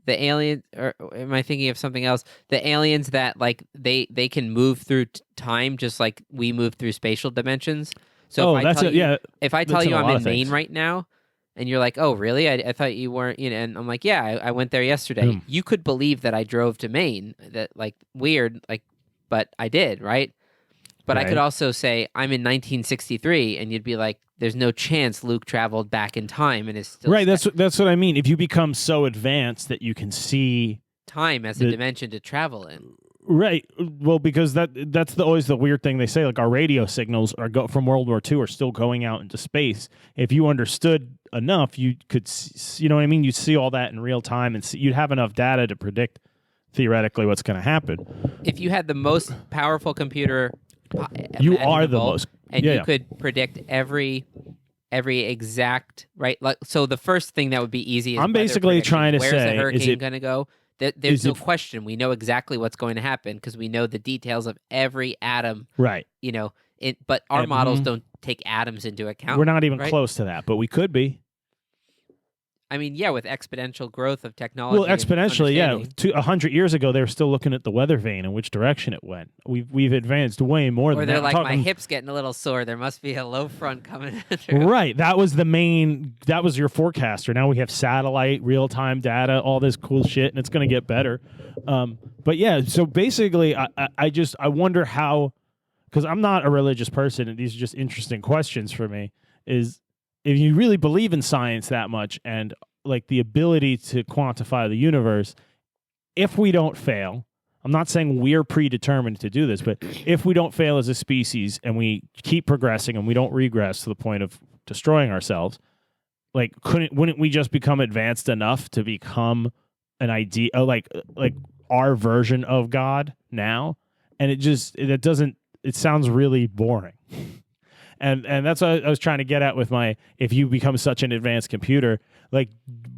The alien, or am I thinking of something else? The aliens that like they can move through time just like we move through spatial dimensions. So if I tell you I'm in Maine right now, And you're like, oh, really? I thought you weren't, and I'm like, yeah, I went there yesterday. You could believe that I drove to Maine. That, like, weird, like, but I did, right? But I could Right. also say I'm in 1963, and you'd be like, there's no chance Luke traveled back in time and is still Right. That's what I mean. If you become so advanced that you can see time as a dimension to travel in. Right. Well, because that's always the weird thing they say. Like our radio signals from World War II are still going out into space. If you understood enough, you could, you know what I mean? You'd see all that in real time, and you'd have enough data to predict theoretically what's going to happen. If you had the most powerful computer, you are the most, and you could predict every exact right. Like, so the first thing that would be easy is I'm basically trying to where's say, the hurricane going to go? There's no question. We know exactly what's going to happen because we know the details of every atom. Right. But our models don't take atoms into account. We're not even close to that, but we could be. I mean, yeah, with exponential growth of technology. Well, exponentially, yeah. 100 years ago, they were still looking at the weather vane and which direction it went. We've advanced way more than that. Or they're like, my hip's getting a little sore. There must be a low front coming through. Right. That was your forecaster. Now we have satellite, real-time data, all this cool shit, and it's going to get better. But yeah, so basically, I wonder how, because I'm not a religious person, and these are just interesting questions for me, is if you really believe in science that much and like the ability to quantify the universe, if we don't fail, I'm not saying we're predetermined to do this, but if we don't fail as a species and we keep progressing and we don't regress to the point of destroying ourselves, like wouldn't we just become advanced enough to become an idea, like our version of God now? And it sounds really boring. And that's what I was trying to get at with if you become such an advanced computer, like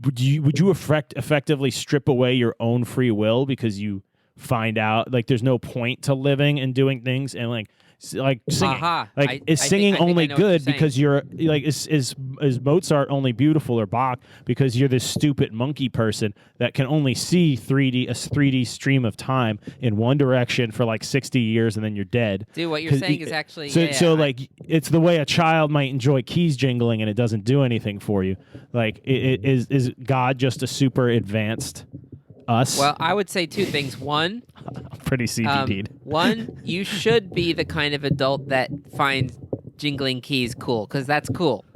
would you effectively strip away your own free will because you find out like there's no point to living and doing things, and like singing, is singing only good because you're like is Mozart only beautiful or Bach because you're this stupid monkey person that can only see a 3D stream of time in one direction for like 60 years and then you're dead. Dude, what you're saying is actually like it's the way a child might enjoy keys jingling and it doesn't do anything for you. Like is God just a super advanced us? Well, I would say two things. One, pretty CBD'd. One, you should be the kind of adult that finds jingling keys cool, because that's cool.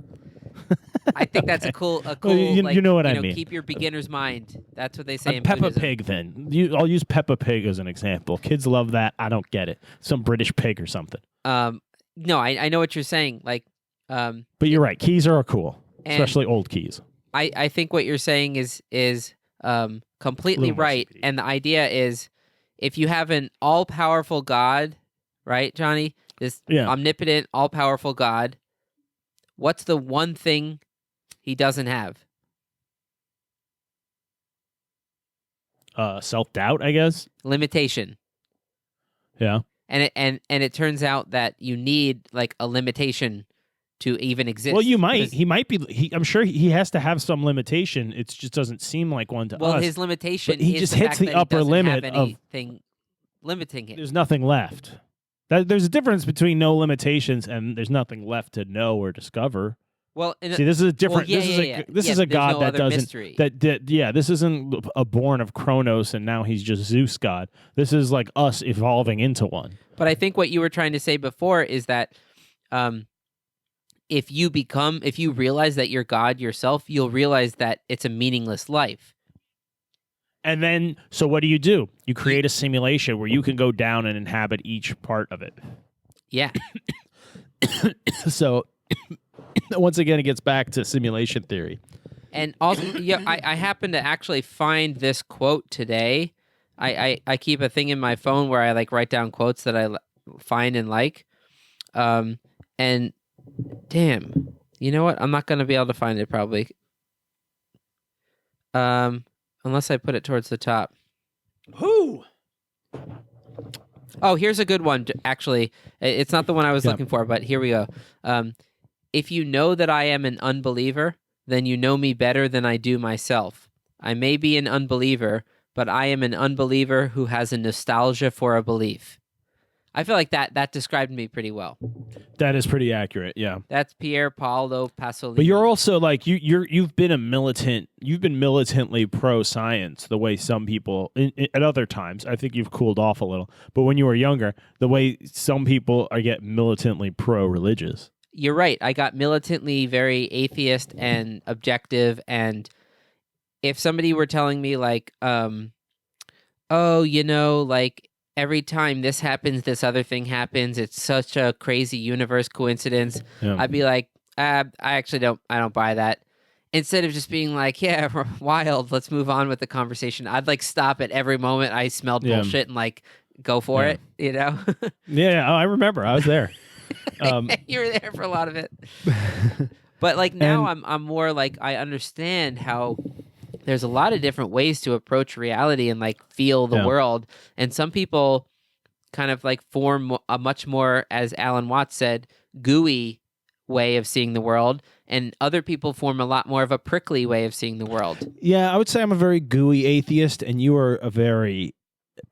I think that's a cool. Well, you know what I mean. Keep your beginner's mind. That's what they say in Peppa Buddhism. Pig. Then I'll use Peppa Pig as an example. Kids love that. I don't get it. Some British pig or something. No, I know what you're saying. Like, but you're right. Keys are cool, especially old keys. I think what you're saying is completely right. And the idea is, if you have an all-powerful God, right, Johnny? This omnipotent, all-powerful God, what's the one thing he doesn't have? Self-doubt, I guess. Limitation. Yeah. And it turns out that you need like a limitation to even exist. Well, he might be. I'm sure he has to have some limitation. It just doesn't seem like one to us. Well, his limitation. He just hits the upper limit of anything limiting him. There's nothing left. There's a difference between no limitations and there's nothing left to know or discover. Well, see, this is a different. This is a God that doesn't. Mystery. This isn't a born of Kronos and now he's just Zeus God. This is like us evolving into one. But I think what you were trying to say before is that, if you realize that you're God yourself, you'll realize that it's a meaningless life. And then, so what do? You create a simulation where you can go down and inhabit each part of it. Yeah. So, once again, it gets back to simulation theory. And also, I happen to actually find this quote today. I keep a thing in my phone where I like write down quotes that I find and like. And damn, you know what? I'm not going to be able to find it probably. Unless I put it towards the top. Who? Oh, here's a good one. Actually, it's not the one I was looking for, but here we go. If you know that I am an unbeliever, then you know me better than I do myself. I may be an unbeliever, but I am an unbeliever who has a nostalgia for a belief. I feel like that described me pretty well. That is pretty accurate. Yeah. That's Pier Paolo Pasolini. But you're also like you've been militantly pro science the way some people at other times. I think you've cooled off a little. But when you were younger, the way some people get militantly pro religious. You're right. I got militantly very atheist and objective, and if somebody were telling me like oh, like every time this happens, this other thing happens. It's such a crazy universe coincidence. Yeah. I'd be like, I actually don't buy that. Instead of just being like, yeah, we're wild, let's move on with the conversation. I'd like stop at every moment I smelled bullshit and like go for it, Yeah, I remember. I was there. You were there for a lot of it. But like now I'm more like, I understand how there's a lot of different ways to approach reality and like feel the world. And some people kind of like form a much more, as Alan Watts said, gooey way of seeing the world. And other people form a lot more of a prickly way of seeing the world. Yeah, I would say I'm a very gooey atheist and you are a very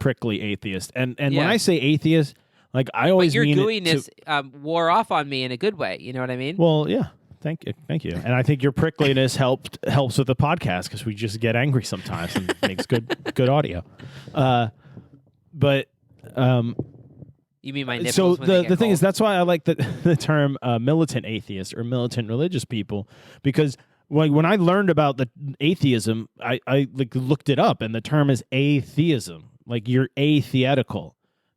prickly atheist. And when I say atheist, like I always mean your mean gooiness wore off on me in a good way. You know what I mean? Well, yeah. Thank you. And I think your prickliness helps with the podcast because we just get angry sometimes and makes good audio. But you mean my nipples? So when the thing is, that's why I like the term militant atheist or militant religious people, because like when I learned about the atheism, I like looked it up, and the term is atheism. Like you're atheetical.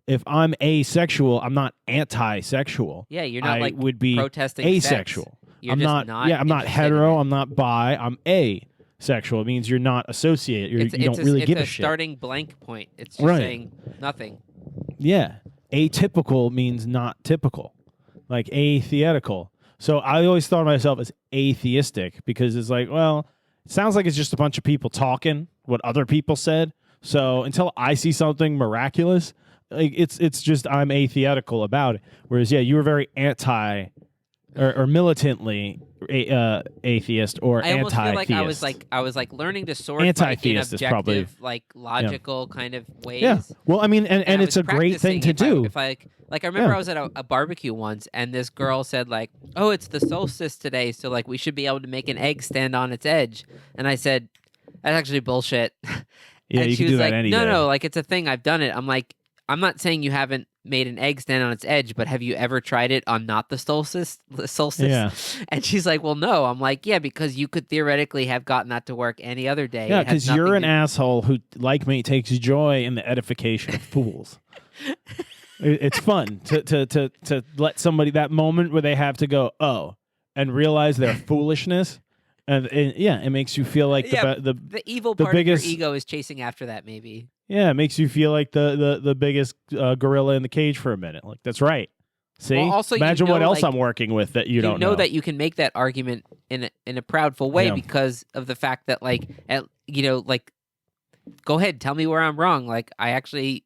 If I'm asexual, I'm not anti-sexual. Yeah, you're not like would be protesting asexual. Sex. I'm not I'm not hetero. I'm not bi. I'm asexual. It means you're not associated. You don't really give a shit. It's a starting blank point. It's just saying nothing. Yeah. Atypical means not typical. Like atheetical. So I always thought of myself as atheistic because it's like, well, it sounds like it's just a bunch of people talking what other people said. So until I see something miraculous, like it's just I'm atheetical about it. Whereas, you were very anti or militantly atheist or I almost anti-theist. feel like I was like learning to sort like in objective, probably, like logical kind of ways. Yeah. Well, I mean, and it's a great thing to do. If I remember I was at a barbecue once, and this girl said like, "Oh, it's the solstice today, so like we should be able to make an egg stand on its edge." And I said, "That's actually bullshit." Yeah, and you she can was do like, that any day. No, like it's a thing. I've done it. I'm like, I'm not saying you haven't made an egg stand on its edge, but have you ever tried it on not the solstice? Yeah. And she's like, well, no. I'm like, yeah, because you could theoretically have gotten that to work any other day. Yeah, because you're an asshole who, like me, takes joy in the edification of fools. It's fun to let somebody, that moment where they have to go, oh, and realize their foolishness. And it makes you feel like the evil part of your ego is chasing after that, maybe. Yeah, it makes you feel like the biggest gorilla in the cage for a minute. Like, that's right. See? Well, also, imagine what else I'm working with that you don't know. You know that you can make that argument in a proudful way because of the fact that, like, go ahead, tell me where I'm wrong. Like, I actually,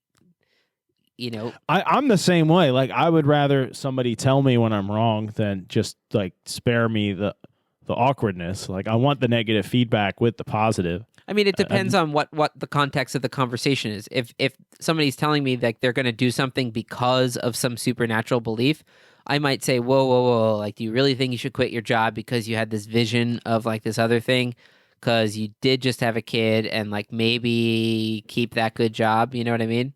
I'm the same way. Like, I would rather somebody tell me when I'm wrong than just, like, spare me the awkwardness. Like, I want the negative feedback with the positive. I mean, it depends on what the context of the conversation is. If somebody's telling me like they're going to do something because of some supernatural belief, I might say, whoa. Like, do you really think you should quit your job because you had this vision of like this other thing? Because you did just have a kid and like maybe keep that good job. You know what I mean?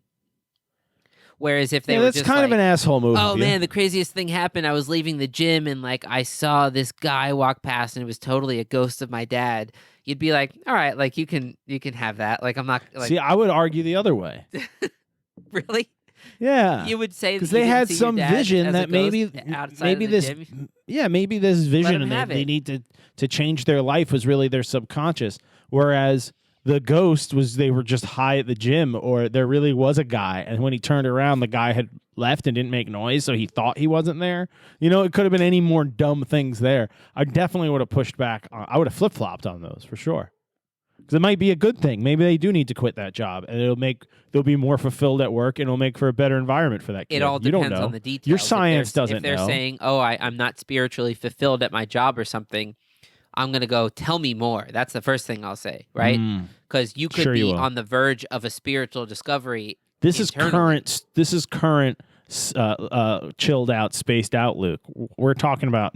Whereas if they were that's just kind like, of an asshole move. Oh man, the craziest thing happened. I was leaving the gym and like I saw this guy walk past and it was totally a ghost of my dad. You'd be like, all right, like you can have that. Like I'm not. Like, see, I would argue the other way. Really? Yeah. You would say because they had some vision that maybe this gym? maybe this vision and they need to change their life was really their subconscious, whereas the ghost was they were just high at the gym, or there really was a guy, and when he turned around, the guy had left and didn't make noise, so he thought he wasn't there. It could have been any more dumb things there. I definitely would have pushed back. I would have flip-flopped on those for sure. Because it might be a good thing. Maybe they do need to quit that job, and they'll be more fulfilled at work, and it'll make for a better environment for that kid. It all depends on the details. Your science doesn't know. If they're saying, oh, I'm not spiritually fulfilled at my job or something, I'm going to go, tell me more. That's the first thing I'll say, right? Because you could be on the verge of a spiritual discovery. This is current chilled out, spaced out Luke. We're talking about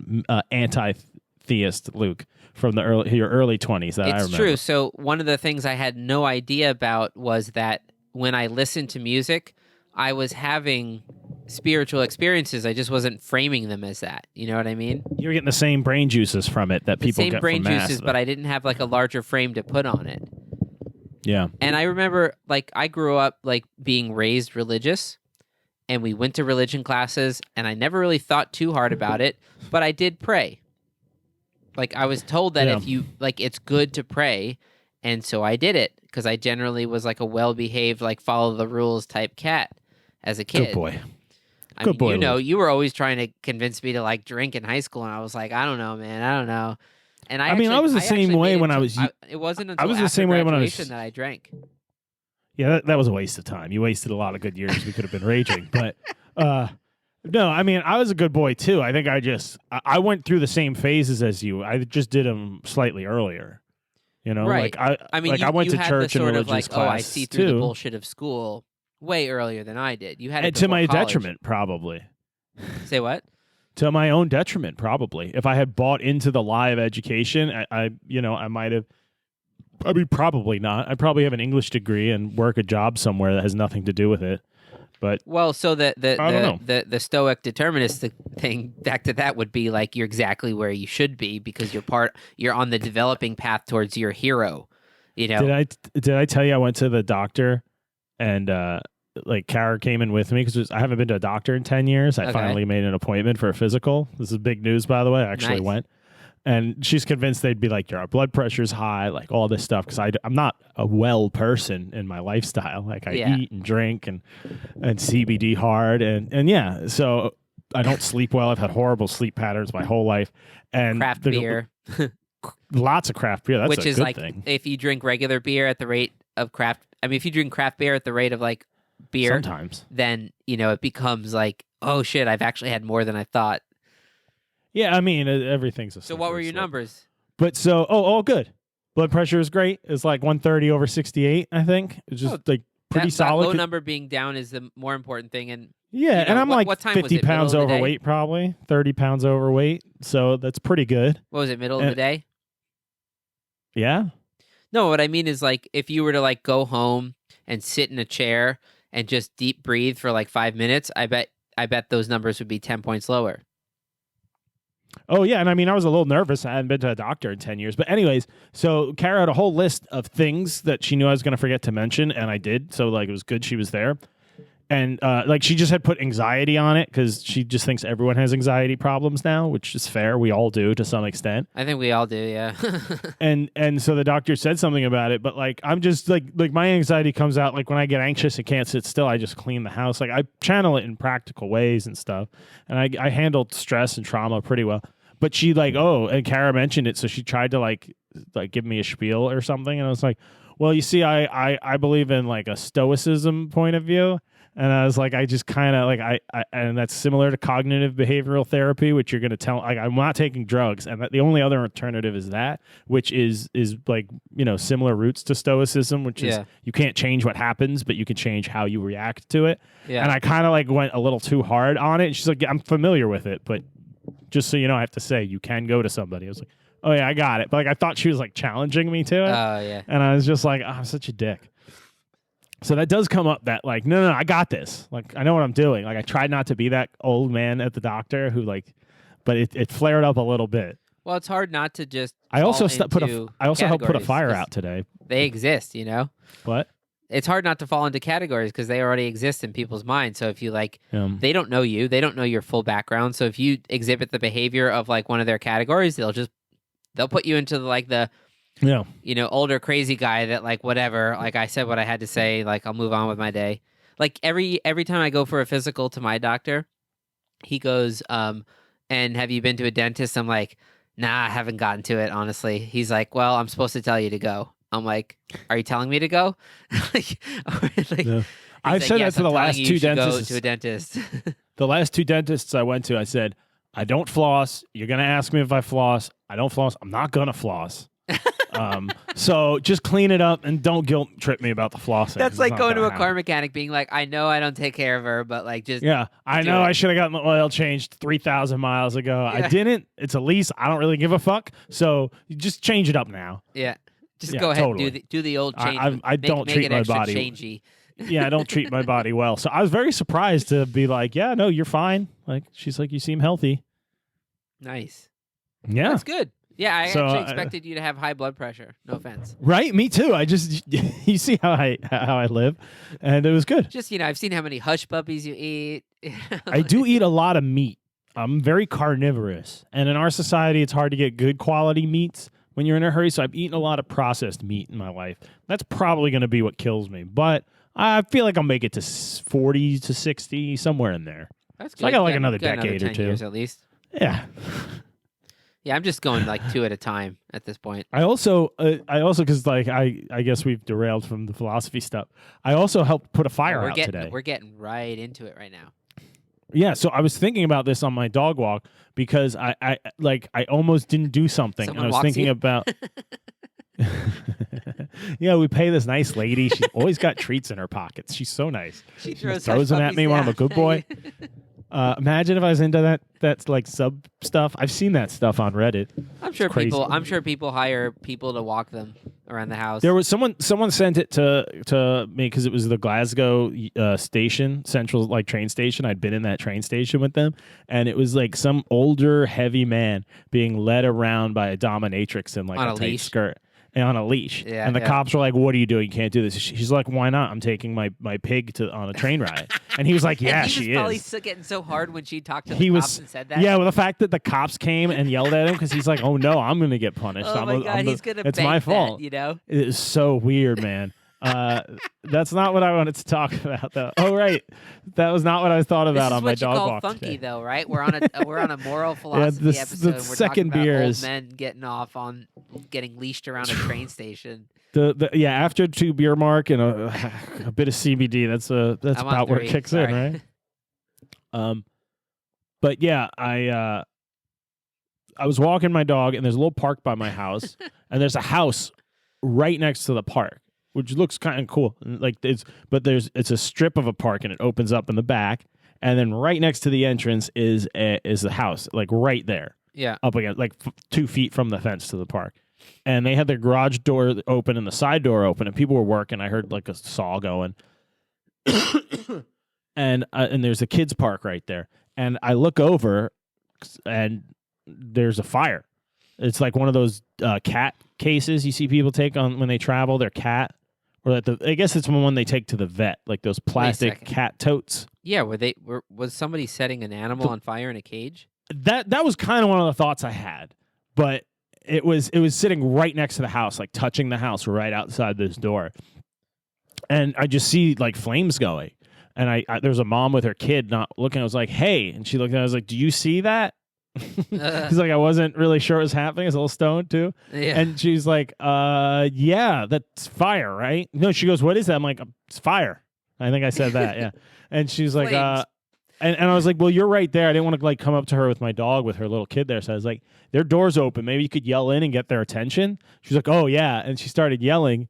anti-theist Luke from your early 20s that I remember. It's true. So one of the things I had no idea about was that when I listened to music, I was having spiritual experiences. I just wasn't framing them as that. You know what I mean? You're getting the same brain juices from it that people Same get brain from mass, juices, though. but I didn't have like a larger frame to put on it. Yeah. And I remember like I grew up like being raised religious, and we went to religion classes, and I never really thought too hard about it, but I did pray. Like I was told that if you like, it's good to pray. And so I did it because I generally was like a well-behaved, like follow the rules type cat as a kid. Good boy. I Good mean, boy, you know, Luke. you were always trying to convince me to like drink in high school, and I was like, I don't know, man, I don't know. And I was the same way when I was. It wasn't until I was the after same way when I was. graduation that I drank. Yeah, that was a waste of time. You wasted a lot of good years. We could have been raging, but no, I mean, I was a good boy too. I think I went through the same phases as you. I just did them slightly earlier. You know, Right. like I mean, I went you to had church the and sort of religious like, oh, I classes see through too. the bullshit of school way earlier than I did. You had it And to before my college. detriment, probably. Say what? To my own detriment, probably. If I had bought into the lie of education, I might have. I mean, probably not. I'd probably have an English degree and work a job somewhere that has nothing to do with it. But Well, so I don't know. the stoic deterministic thing, back to that, would be like you're exactly where you should be because you're on the developing path towards your hero. You know, did I tell you I went to the doctor and like Kara came in with me because I haven't been to a doctor in 10 years. I Okay. finally made an appointment for a physical. This is big news, by the way. I actually Nice. went. And she's convinced they'd be like, your blood pressure's high, like all this stuff. Because I'm not a well person in my lifestyle. Like I Yeah. eat and drink and CBD hard. And yeah, so I don't sleep well. I've had horrible sleep patterns my whole life. And craft beer, lots of craft beer. That's which a is good like thing. if you drink regular beer at the rate of craft. I mean, if you drink craft beer at the rate of like beer, Sometimes. then it becomes like, oh shit, I've actually had more than I thought. Yeah, I mean, everything's a So what were slippery your slope. numbers? But so, all good. Blood pressure is great. It's like 130/68, I think. It's just like pretty that solid. low number being down is the more important thing. And Yeah, and I'm like what time was 50 it? Middle pounds of the day? overweight, probably 30 pounds overweight. So that's pretty good. What was it? Middle of the day? Yeah. No, what I mean is like if you were to like go home and sit in a chair and just deep breathe for like 5 minutes, I bet those numbers would be 10 points lower. Oh, yeah. And I mean, I was a little nervous. I hadn't been to a doctor in 10 years. But anyways, so Kara had a whole list of things that she knew I was going to forget to mention. And I did. So like it was good she was there. And like she just had put anxiety on it because she just thinks everyone has anxiety problems now, which is fair. We all do to some extent. I think we all do, yeah. And so the doctor said something about it, but like I'm just like my anxiety comes out like when I get anxious and can't sit still, I just clean the house. Like I channel it in practical ways and stuff. And I handled stress and trauma pretty well. But she like, and Kara mentioned it, so she tried to like give me a spiel or something, and I was like, well, you see, I believe in like a stoicism point of view. And I was like, I just kind of like, I and that's similar to cognitive behavioral therapy, which you're going to tell, like, I'm not taking drugs. And that the only other alternative is that, which is like, similar roots to stoicism, which is you can't change what happens, but you can change how you react to it. Yeah. And I kind of like went a little too hard on it. And she's like, I'm familiar with it, but just so you know, I have to say, you can go to somebody. I was like, oh yeah, I got it. But like, I thought she was like challenging me to it. Oh, yeah. And I was just like, I'm such a dick. So that does come up that like, no, I got this. Like, I know what I'm doing. Like, I tried not to be that old man at the doctor who like, but it flared up a little bit. Well, it's hard not to just. I also fall into helped put a categories, fire 'cause out today. They exist, What? It's hard not to fall into categories because they already exist in people's minds. So if you like, they don't know you, they don't know your full background. So if you exhibit the behavior of like one of their categories, they'll put you into like the. Yeah. Older crazy guy that like whatever, like I said what I had to say, like I'll move on with my day. Like every time I go for a physical to my doctor, he goes, and have you been to a dentist? I'm like, nah, I haven't gotten to it, honestly. He's like, well, I'm supposed to tell you to go. I'm like, are you telling me to go? like, No. I've like, said yes, that to I'm the telling last you two you should dentists. Go to a dentist. The last two dentists I went to, I said, I don't floss. You're going to ask me if I floss. I don't floss. I'm not going to floss. So just clean it up and don't guilt trip me about the flossing. That's like going to a car mechanic being like, I know I don't take care of her, but like just I know I should have gotten the oil changed 3,000 miles ago. Yeah. I didn't. It's a lease. I don't really give a fuck. So you just change it up now. Yeah. Just go ahead totally. and do the old change. I don't make treat it my extra body. Changey. Yeah, I don't treat my body well. So I was very surprised to be like, yeah, no, you're fine. Like she's like, you seem healthy. Nice. Yeah. That's good. Yeah, I So, actually expected you to have high blood pressure. No offense. Right, me too. I just you see how I live, and it was good. Just I've seen how many hush puppies you eat. I do eat a lot of meat. I'm very carnivorous, and in our society, it's hard to get good quality meats when you're in a hurry. So I've eaten a lot of processed meat in my life. That's probably going to be what kills me, but I feel like I'll make it to 40 to 60, somewhere in there. That's good. So I got like another Got decade 10 or two. years at least. Yeah. Yeah, I'm just going like 2 at a time at this point. I also because like I guess we've derailed from the philosophy stuff. I also helped put a fire out today. We're getting right into it right now. Yeah, so I was thinking about this on my dog walk because I almost didn't do something. Someone and I was walks thinking you? about yeah, we pay this nice lady. She's always got treats in her pockets. She's so nice. She throws hush them at puppies me when I'm a down. good boy. Imagine if I was into that's like sub stuff. I've seen that stuff on Reddit. I'm sure It's crazy. people hire people to walk them around the house. There was someone sent it to me because it was the Glasgow station, central like train station. I'd been in that train station with them, and it was like some older, heavy man being led around by a dominatrix in like On a a tight leash? skirt. And on a leash. Yeah, and the yeah. cops were like, "What are you doing? You can't do this." She's like, "Why not? I'm taking my pig on a train ride." And he was like, "Yeah, and he she was probably is." getting so hard when she talked to He the was, cops and said that. yeah. Well, the fact that the cops came and yelled at him because he's like, "Oh no, I'm going to get punished." Oh my God, he's gonna. It's bank my that, fault. you know. It is so weird, man. That's not what I wanted to talk about, though. Oh, right, that was not what I thought about on my dog This is what you call walk funky, today. though, right? We're on a moral philosophy the episode. We're second talking beer about old is- men getting off on getting leashed around a train station. After 2 beer mark and a bit of CBD, that's I'm on about where it 3, kicks sorry. in, right? But yeah, I was walking my dog, and there's a little park by my house, and there's a house right next to the park, which looks kind of cool. Like it's a strip of a park, and it opens up in the back, and then right next to the entrance is the house, like right there, Yeah. up against like 2 feet from the fence to the park. And they had their garage door open and the side door open, and people were working. I heard like a saw going, and there's a kids park right there. And I look over, and there's a fire. It's like one of those cat cases you see people take on when they travel their cat, or I guess it's one they take to the vet, like those plastic second. cat totes. Yeah. Was somebody setting an animal on fire in a cage? That was kind of one of the thoughts I had, but it was sitting right next to the house, like touching the house right outside this door. And I just see like flames going. And I there's a mom with her kid not looking. I was like, "Hey," and she looked at me. I was like, "Do you see that?" He's like, "I wasn't really sure what was happening." I was a little stoned too. Yeah. And she's like, yeah, that's fire, right?" No, she goes, "What is that?" I'm like, "It's fire." I think I said that, yeah. And she's like, Flames. and I was like, "Well, you're right there." I didn't want to like come up to her with my dog with her little kid there. So I was like, "Their door's open. Maybe you could yell in and get their attention." She's like, "Oh yeah," and she started yelling,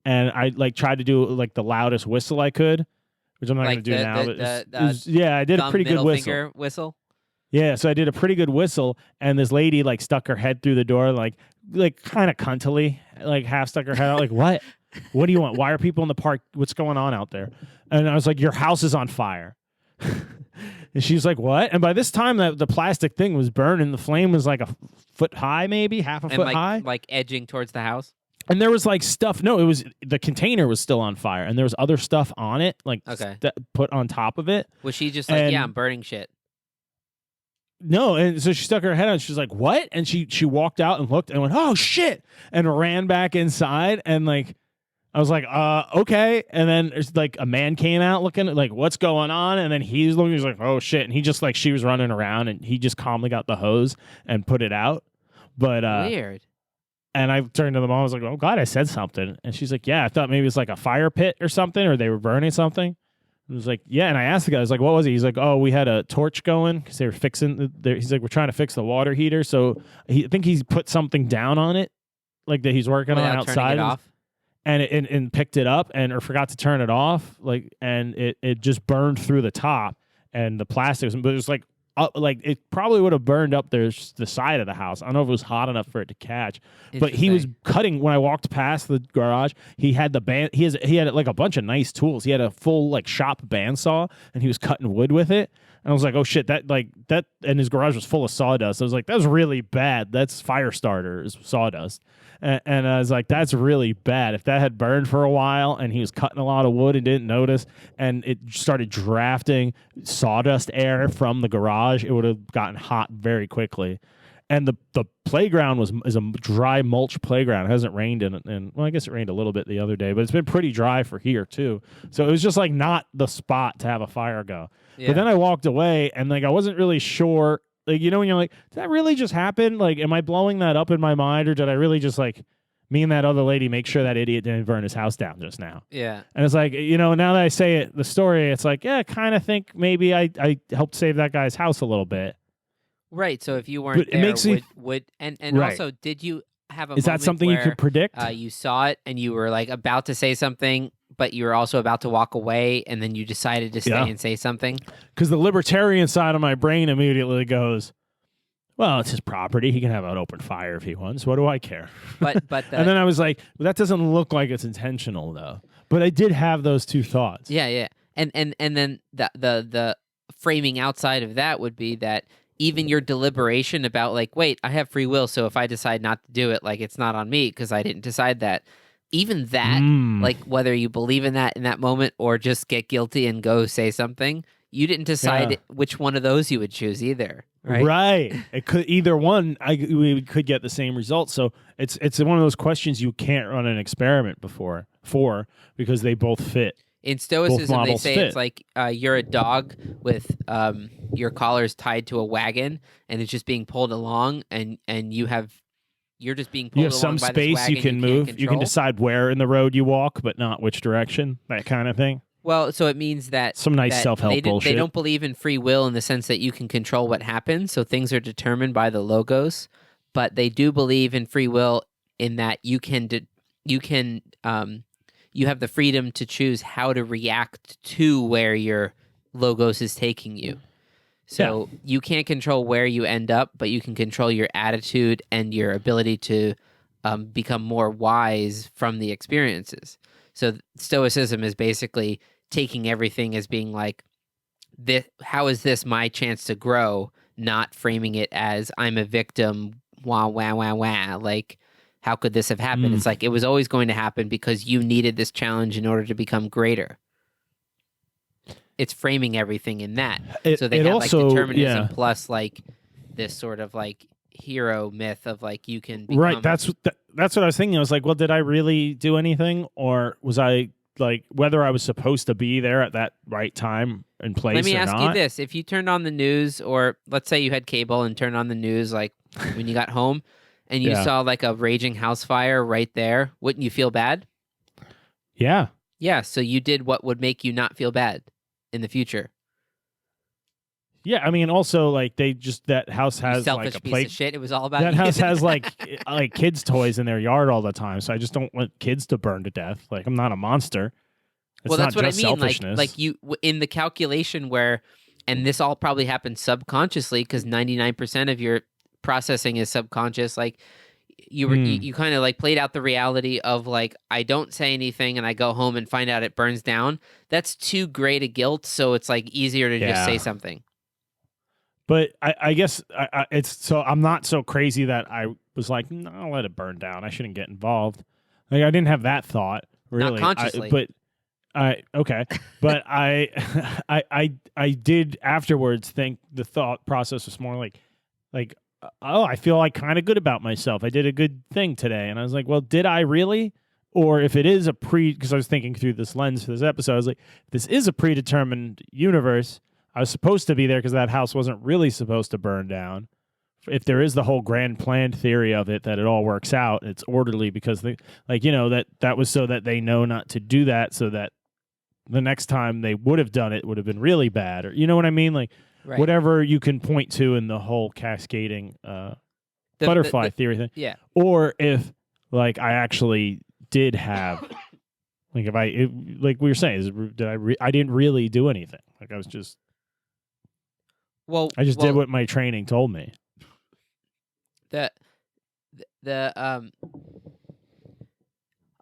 and I like tried to do like the loudest whistle I could, which I'm not going Like to do now. the Yeah, I did a thumb, pretty good middle whistle. finger whistle. Yeah, so I did a pretty good whistle, and this lady like stuck her head through the door, like kind of cuntily, like half stuck her head out, like, "What? What do you want? Why are people in the park? What's going on out there?" And I was like, "Your house is on fire." And she's like, "What?" And by this time, the plastic thing was burning. The flame was like a foot high, maybe half a foot high. Like edging towards the house. And there was like stuff. No, it was the container was still on fire, and there was other stuff on it, like Okay. put on top of it. Was she just like, And- yeah, I'm burning shit? No, and so she stuck her head out. She's like, "What?" And she walked out and looked and went, "Oh shit!" and ran back inside. And like, I was like, okay." And then there's like a man came out looking at like, "What's going on?" And then he's looking. He's like, "Oh shit!" And he just like she was running around, and he just calmly got the hose and put it out. But Weird. and I turned to the mom. I was like, "Oh God, I said something." And she's like, "Yeah, I thought maybe it's like a fire pit or something, or they were burning something." I was like, "Yeah," and I asked the guy, I was like, "What was it?" He's like, "Oh, we had a torch going because they were fixing." He's like, "We're trying to fix the water heater." So I think he's put something down on it, like that he's working on Without turning outside, it off. and picked it up or forgot to turn it off, like, and it just burned through the top and the plastic was, but it was like it probably would have burned up the side of the house. I don't know if it was hot enough for it to catch, but he was cutting when I walked past the garage. He had he had like a bunch of nice tools. He had a full like shop bandsaw and he was cutting wood with it. And I was like, oh shit, that, and his garage was full of sawdust. I was like, that's really bad. That's fire starter sawdust. And I was like, that's really bad. If that had burned for a while and he was cutting a lot of wood and didn't notice, and it started drafting sawdust air from the garage, it would have gotten hot very quickly. And the playground is a dry mulch playground. It hasn't rained well, I guess it rained a little bit the other day, but it's been pretty dry for here too. So it was just like not the spot to have a fire go. Yeah. But then I walked away and like I wasn't really sure. Like, you know, when you're like, did that really just happen? Like, am I blowing that up in my mind, or did I really just like me and that other lady make sure that idiot didn't burn his house down just now? Yeah. And it's like, you know, now that I say it, the story, it's like, yeah, I kind of think maybe I helped save that guy's house a little bit. Right. So if you weren't there, would and right. Also, did you have a? Is that something you could predict? You saw it and you were like about to say something, but you were also about to walk away, and then you decided to stay and say something? Because the libertarian side of my brain immediately goes, well, it's his property. He can have an open fire if he wants. What do I care? But and then I was like, well, that doesn't look like it's intentional, though. But I did have those two thoughts. Yeah, yeah. And then the framing outside of that would be that even your deliberation about like, wait, I have free will, so if I decide not to do it, like it's not on me because I didn't decide that. Even that, like whether you believe in that moment or just get guilty and go say something, you didn't decide which one of those you would choose either, right? Right. It could either one. We could get the same result. So it's one of those questions you can't run an experiment for because they both fit. In Stoicism, they say it's like you're a dog with your collars tied to a wagon, and it's just being pulled along, and you're just being pulled along. You have some by space this wagon you can move. You can decide where in the road you walk, but not which direction. That kind of thing. Well, so it means that some nice self-help bullshit. They don't believe in free will in the sense that you can control what happens. So things are determined by the logos, but they do believe in free will in that you have the freedom to choose how to react to where your logos is taking you. So you can't control where you end up, but you can control your attitude and your ability to become more wise from the experiences. So Stoicism is basically taking everything as being like, how is this my chance to grow, not framing it as I'm a victim, wah, wah, wah, wah, like, how could this have happened? It's like it was always going to happen because you needed this challenge in order to become greater. It's framing everything in that. So they have also, like determinism plus like this sort of like hero myth of like you can become right. That's what I was thinking. I was like, well, did I really do anything, or was I like whether I was supposed to be there at that right time and place? Let me ask you this: if you turned on the news, or let's say you had cable and turned on the news, like when you got home. And you saw like a raging house fire right there, wouldn't you feel bad? Yeah. Yeah, so you did what would make you not feel bad in the future. Yeah, I mean, also like that house has selfish like a piece of shit. It was all about that you. house has like kids' toys in their yard all the time, so I just don't want kids to burn to death. Like I'm not a monster. It's well, that's not what just I mean. Selfishness. Like you in the calculation where, and this all probably happens subconsciously because 99% of your processing is subconscious. Like you kind of like played out the reality of like, I don't say anything and I go home and find out it burns down. That's too great a guilt. So it's like easier to just say something. But I guess it's so I'm not so crazy that I was like, no, I'll let it burn down. I shouldn't get involved. Like I didn't have that thought really. Not consciously. But I did afterwards think the thought process was more like I feel like kind of good about myself. I did a good thing today. And I was like, well, did I really? Or if it is because I was thinking through this lens for this episode, I was like, if this is a predetermined universe, I was supposed to be there because that house wasn't really supposed to burn down. If there is the whole grand planned theory of it, that it all works out, it's orderly because that was so that they know not to do that, so that the next time they would have done it would have been really bad. Or you know what I mean? Like, right. Whatever you can point to in the whole cascading butterfly theory thing. Yeah. Or if like I actually did have, like like we were saying, I didn't really do anything. Like I was just, I just did what my training told me.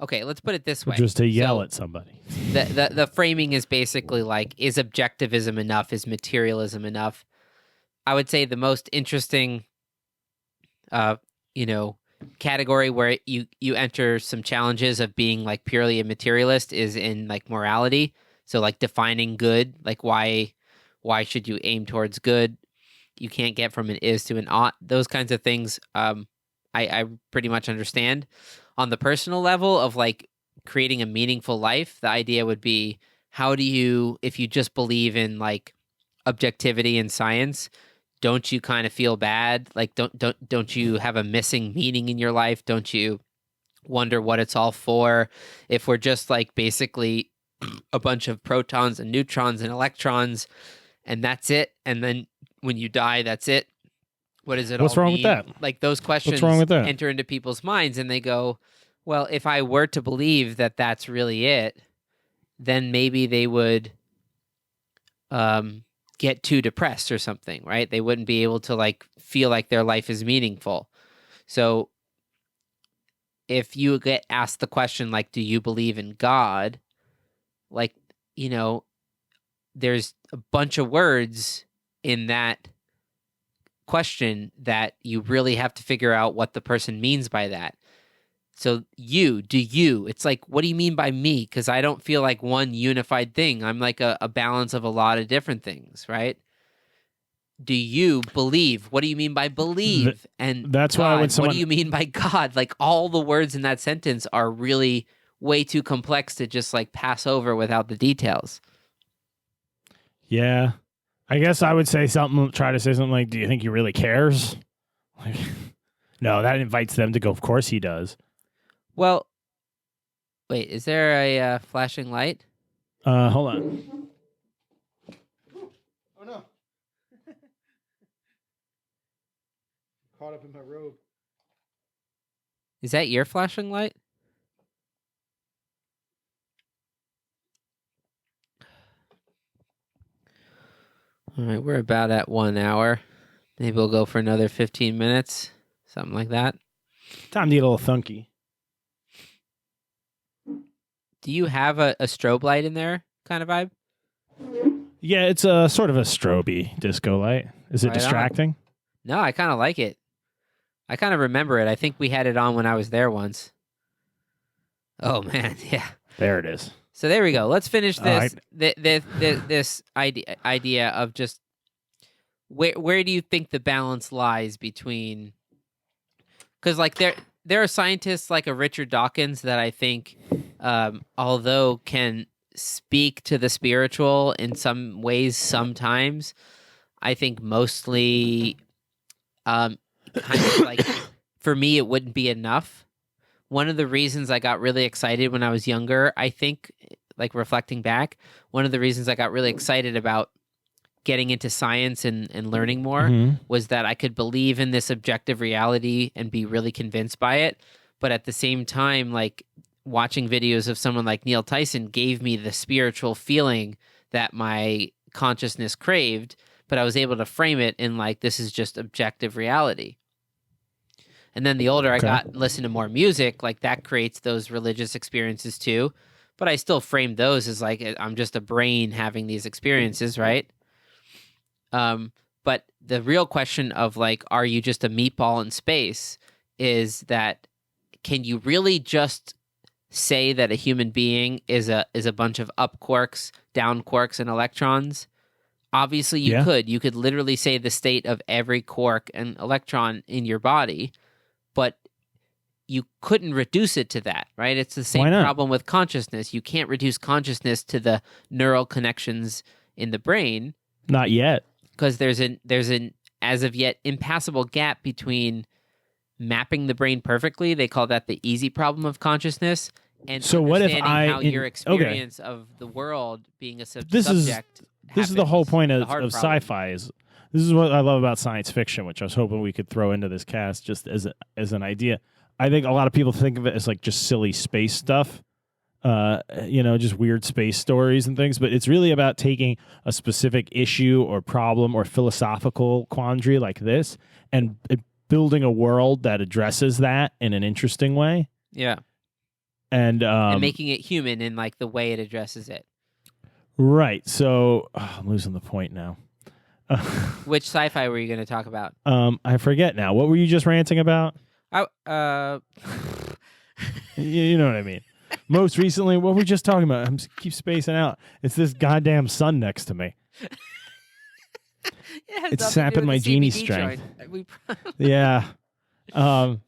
Okay, let's put it this way. Just to yell at somebody. The framing is basically like, is objectivism enough? Is materialism enough? I would say the most interesting, category where you enter some challenges of being like purely a materialist is in like morality. So like defining good, like why should you aim towards good? You can't get from an is to an ought. Those kinds of things, I pretty much understand. On the personal level of like creating a meaningful life, the idea would be, how do you, if you just believe in like objectivity and science, don't you kind of feel bad? Like don't you have a missing meaning in your life? Don't you wonder what it's all for? If we're just like basically a bunch of protons and neutrons and electrons and that's it, and then when you die, that's it. What does it What's all wrong mean? with that? Like those questions What's wrong with that? enter into people's minds and they go, well, if I were to believe that that's really it, then maybe they would get too depressed or something, right? They wouldn't be able to like feel like their life is meaningful. So if you get asked the question, like, do you believe in God? Like, there's a bunch of words in that question that you really have to figure out what the person means by that. So it's like, what do you mean by me? Because I don't feel like one unified thing. I'm like a balance of a lot of different things, right? Do you believe? What do you mean by believe? And that's God, why when someone, what do you mean by God? Like all the words in that sentence are really way too complex to just like pass over without the details. Yeah. I guess I would try to say something like, do you think he really cares? Like, no, that invites them to go, of course he does. Well, wait, is there a flashing light? Hold on. Oh, no. Caught up in my robe. Is that your flashing light? All right, we're about at 1 hour. Maybe we'll go for another 15 minutes, something like that. Time to get a little thunky. Do you have a strobe light in there kind of vibe? Yeah, it's a sort of a strobe disco light. Is it Right distracting? No, I kind of like it. I kind of remember it. I think we had it on when I was there once. Oh, man, yeah. There it is. So there we go. Let's finish this Right. this idea of just where do you think the balance lies between, because like there are scientists like a Richard Dawkins that I think although can speak to the spiritual in some ways sometimes, I think mostly kind of like for me it wouldn't be enough. One of the reasons I got really excited when I was younger, I think, like reflecting back, one of the reasons I got really excited about getting into science and learning more was that I could believe in this objective reality and be really convinced by it. But at the same time, like watching videos of someone like Neil Tyson gave me the spiritual feeling that my consciousness craved, but I was able to frame it in like, this is just objective reality. And then the older I got and listened to more music, like that creates those religious experiences too. But I still framed those as like, I'm just a brain having these experiences, right? But the real question of like, are you just a meatball in space is that, can you really just say that a human being is a bunch of up quarks, down quarks, and electrons? Obviously you could. You could literally say the state of every quark and electron in your body, but you couldn't reduce it to that, right? It's the same problem with consciousness. You can't reduce consciousness to the neural connections in the brain. Not yet. Because there's an as of yet impassable gap between mapping the brain perfectly. They call that the easy problem of consciousness. And so what if how your experience of the world being a subject. This is the whole point of sci-fi. This is what I love about science fiction, which I was hoping we could throw into this cast just as an idea. I think a lot of people think of it as like just silly space stuff, just weird space stories and things. But it's really about taking a specific issue or problem or philosophical quandary like this and building a world that addresses that in an interesting way. Yeah. And making it human in like the way it addresses it. Right. So I'm losing the point now. Which sci-fi were you going to talk about? I forget now. What were you just ranting about? You know what I mean. Most recently, what were we just talking about? Keep spacing out. It's this goddamn sun next to me. It's sapping my genie strength. Yeah. Oh,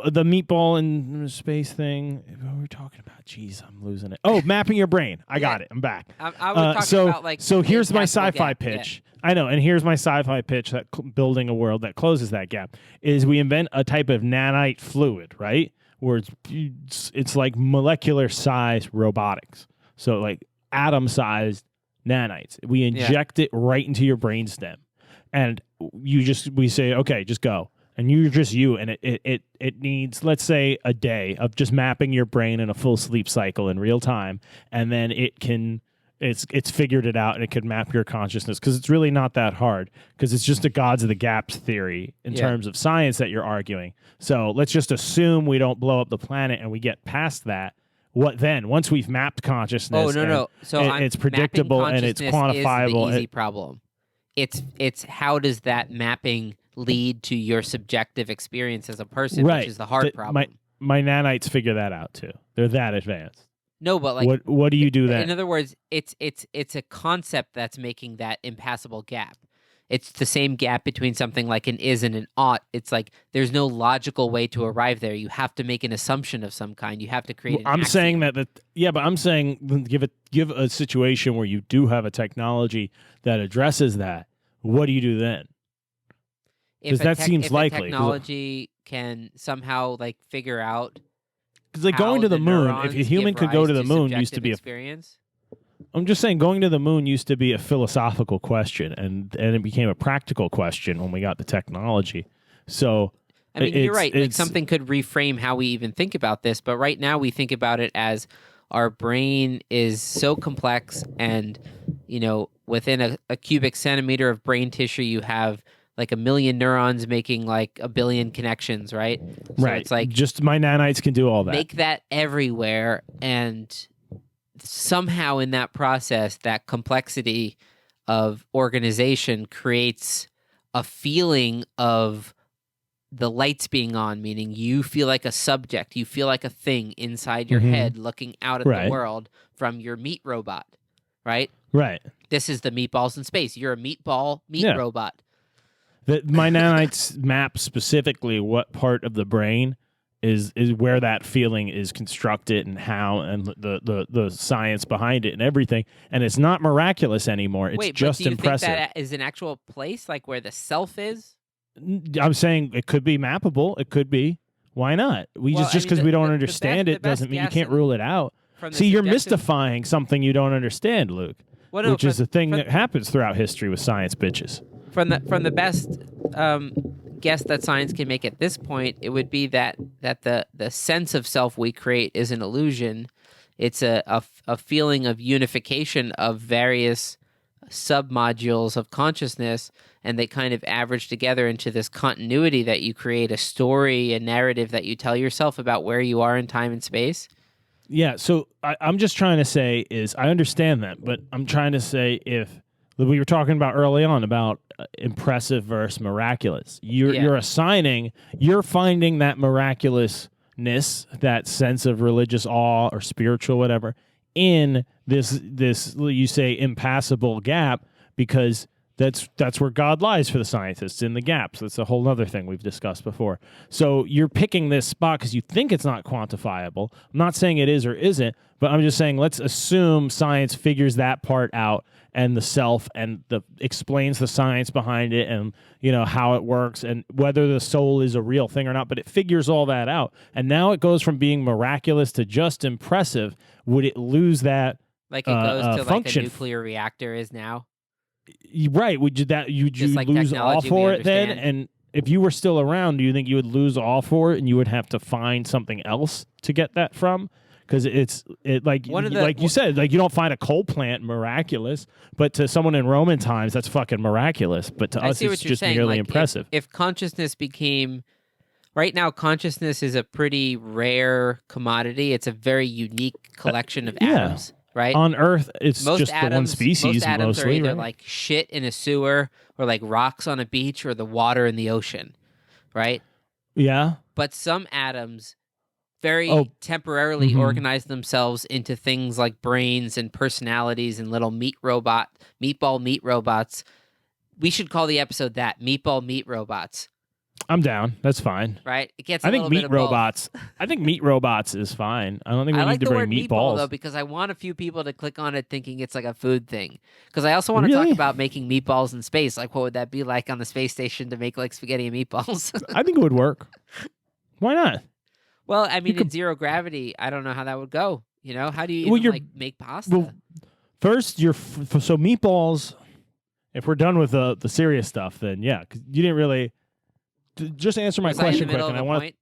the meatball and space thing. What were we talking about? Jeez, I'm losing it. Oh, mapping your brain. I got it. I'm back. I was talking about like. So here's my sci-fi pitch. Yeah. I know, and here's my sci-fi pitch that building a world that closes that gap is we invent a type of nanite fluid, right? Where it's like molecular size robotics. So like atom sized nanites. We inject it right into your brainstem, and we say, okay, just go. And you're just you, and it needs, let's say, a day of just mapping your brain in a full sleep cycle in real time, and then it's figured it out, and it could map your consciousness, because it's really not that hard, because it's just a gods of the gaps theory in terms of science that you're arguing. So let's just assume we don't blow up the planet, and we get past that. What then? Once we've mapped consciousness, So it's predictable and it's quantifiable. Is the easy problem. It's how does that mapping lead to your subjective experience as a person, right. which is the hard problem. My nanites figure that out too. They're that advanced. No, but like, what do you do then? In other words, it's a concept that's making that impassable gap. It's the same gap between something like an is and an ought. It's like there's no logical way to arrive there. You have to make an assumption of some kind. You have to create. I'm saying but I'm saying give a situation where you do have a technology that addresses that. What do you do then? Because that seems likely. Technology can somehow like figure out. Because like going to the moon, if a human could go to the moon, used to be experience. I'm just saying, going to the moon used to be a philosophical question, and it became a practical question when we got the technology. So, I mean, you're right. Like something could reframe how we even think about this, but right now we think about it as our brain is so complex, and within a cubic centimeter of brain tissue, you have like 1 million neurons making like 1 billion connections, right? So right. It's like just my nanites can do all that. Make that everywhere, and somehow in that process, that complexity of organization creates a feeling of the lights being on, meaning you feel like a subject, you feel like a thing inside your head looking out at the world from your meat robot, right? Right. This is the Meatballs in space. You're a meatball robot. My nanites map specifically what part of the brain is where that feeling is constructed and how, and the science behind it and everything. And it's not miraculous anymore. It's just impressive. Think that is an actual place, like where the self is? I'm saying it could be mappable. It could be. Why not? Just because we don't understand it doesn't mean you can't rule it out. See, you're mystifying something you don't understand, Luke. Which is a thing that happens throughout history with science bitches. From the best guess that science can make at this point, it would be that the sense of self we create is an illusion. It's a feeling of unification of various submodules of consciousness, and they kind of average together into this continuity that you create a story, a narrative that you tell yourself about where you are in time and space. Yeah, so I'm just trying to say is I understand that, but I'm trying to say if we were talking about early on about impressive versus miraculous, you're finding that miraculousness, that sense of religious awe or spiritual whatever in this you say impassable gap, because that's where God lies for the scientists, in the gaps. That's a whole other thing we've discussed before. So you're picking this spot because you think it's not quantifiable. I'm not saying it is or isn't, but I'm just saying let's assume science figures that part out, and the self, and explains the science behind it, and how it works, and whether the soul is a real thing or not. But it figures all that out, and now it goes from being miraculous to just impressive. Would it lose that? Like it goes to function? Like a nuclear reactor is now. Right? Would you like lose all for it then? if you were still around, do you think you would lose all for it and you would have to find something else to get that from? Because like you said, like you don't find a coal plant miraculous, but to someone in Roman times, that's fucking miraculous. But to us, it's just merely like, impressive. If consciousness became, right now, consciousness is a pretty rare commodity. It's a very unique collection of atoms, right? On Earth, it's most just atoms, the one species. Most atoms mostly, are either right? like shit in a sewer, or like rocks on a beach, or the water in the ocean, right? Yeah. But some atoms very temporarily organize themselves into things like brains and personalities and little meatball meat robots. We should call the episode that, Meatball Meat Robots. I'm down. That's fine. Right? It gets I a think little meat bit of robots. I think meat robots is fine. I don't think we I need to the bring word meatballs though, because I want a few people to click on it thinking it's like a food thing. Because I also want to Really? talk about making meatballs in space. Like, what would that be like on the space station to make like spaghetti and meatballs? I think it would work. Why not? Well, I mean, in zero gravity, I don't know how that would go. You know, how do you Well, even, like make pasta? Well, first, so meatballs. If we're done with the serious stuff, then yeah, 'cause you didn't really just answer my Was I in the question quick, middle and of I a want point?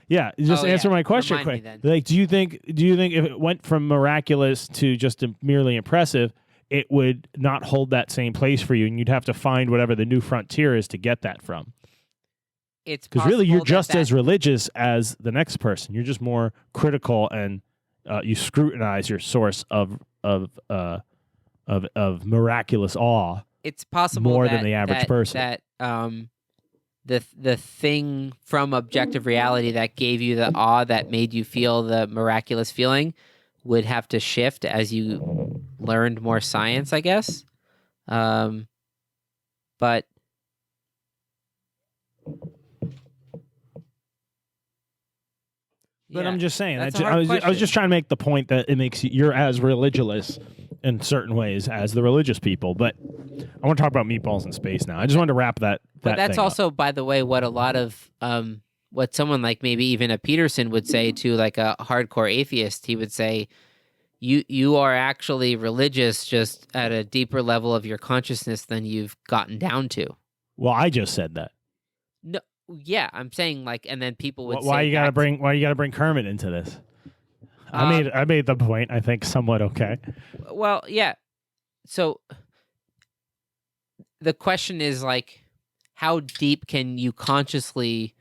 yeah, just answer my question Remind me quick. then. Like, do you think if it went from miraculous to just merely impressive, it would not hold that same place for you, and you'd have to find whatever the new frontier is to get that from? It's Because really, you're possible just that as religious as the next person. You're just more critical, and you scrutinize your source of miraculous awe it's possible more that, than the average person. That the thing from objective reality that gave you the awe, that made you feel the miraculous feeling, would have to shift as you learned more science, I guess. But But yeah, I'm just saying. that's a I hard was question. just trying to make the point that it makes you're as religious in certain ways as the religious people. But I want to talk about meatballs in space now. I just wanted to wrap that. But that's thing also, up. by the way, what a lot of what someone like maybe even a Peterson would say to like a hardcore atheist. He would say, "You are actually religious, just at a deeper level of your consciousness than you've gotten down to." Well, I just said that. No, yeah, I'm saying like, and then people would Why say, you gotta bring Kermit into this? I made the point. I think somewhat okay. Well, yeah. So the question is like, how deep can you consciously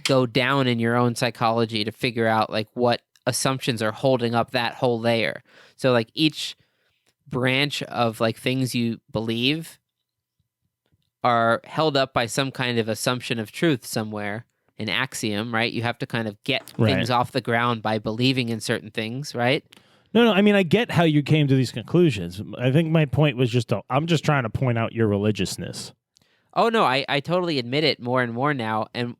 go down in your own psychology to figure out like what assumptions are holding up that whole layer? So like each branch of like things you believe are held up by some kind of assumption of truth somewhere, an axiom, right? You have to kind of get things off the ground by believing in certain things, right? No. I mean, I get how you came to these conclusions. I think my point was I'm just trying to point out your religiousness. Oh no, I totally admit it more and more now, and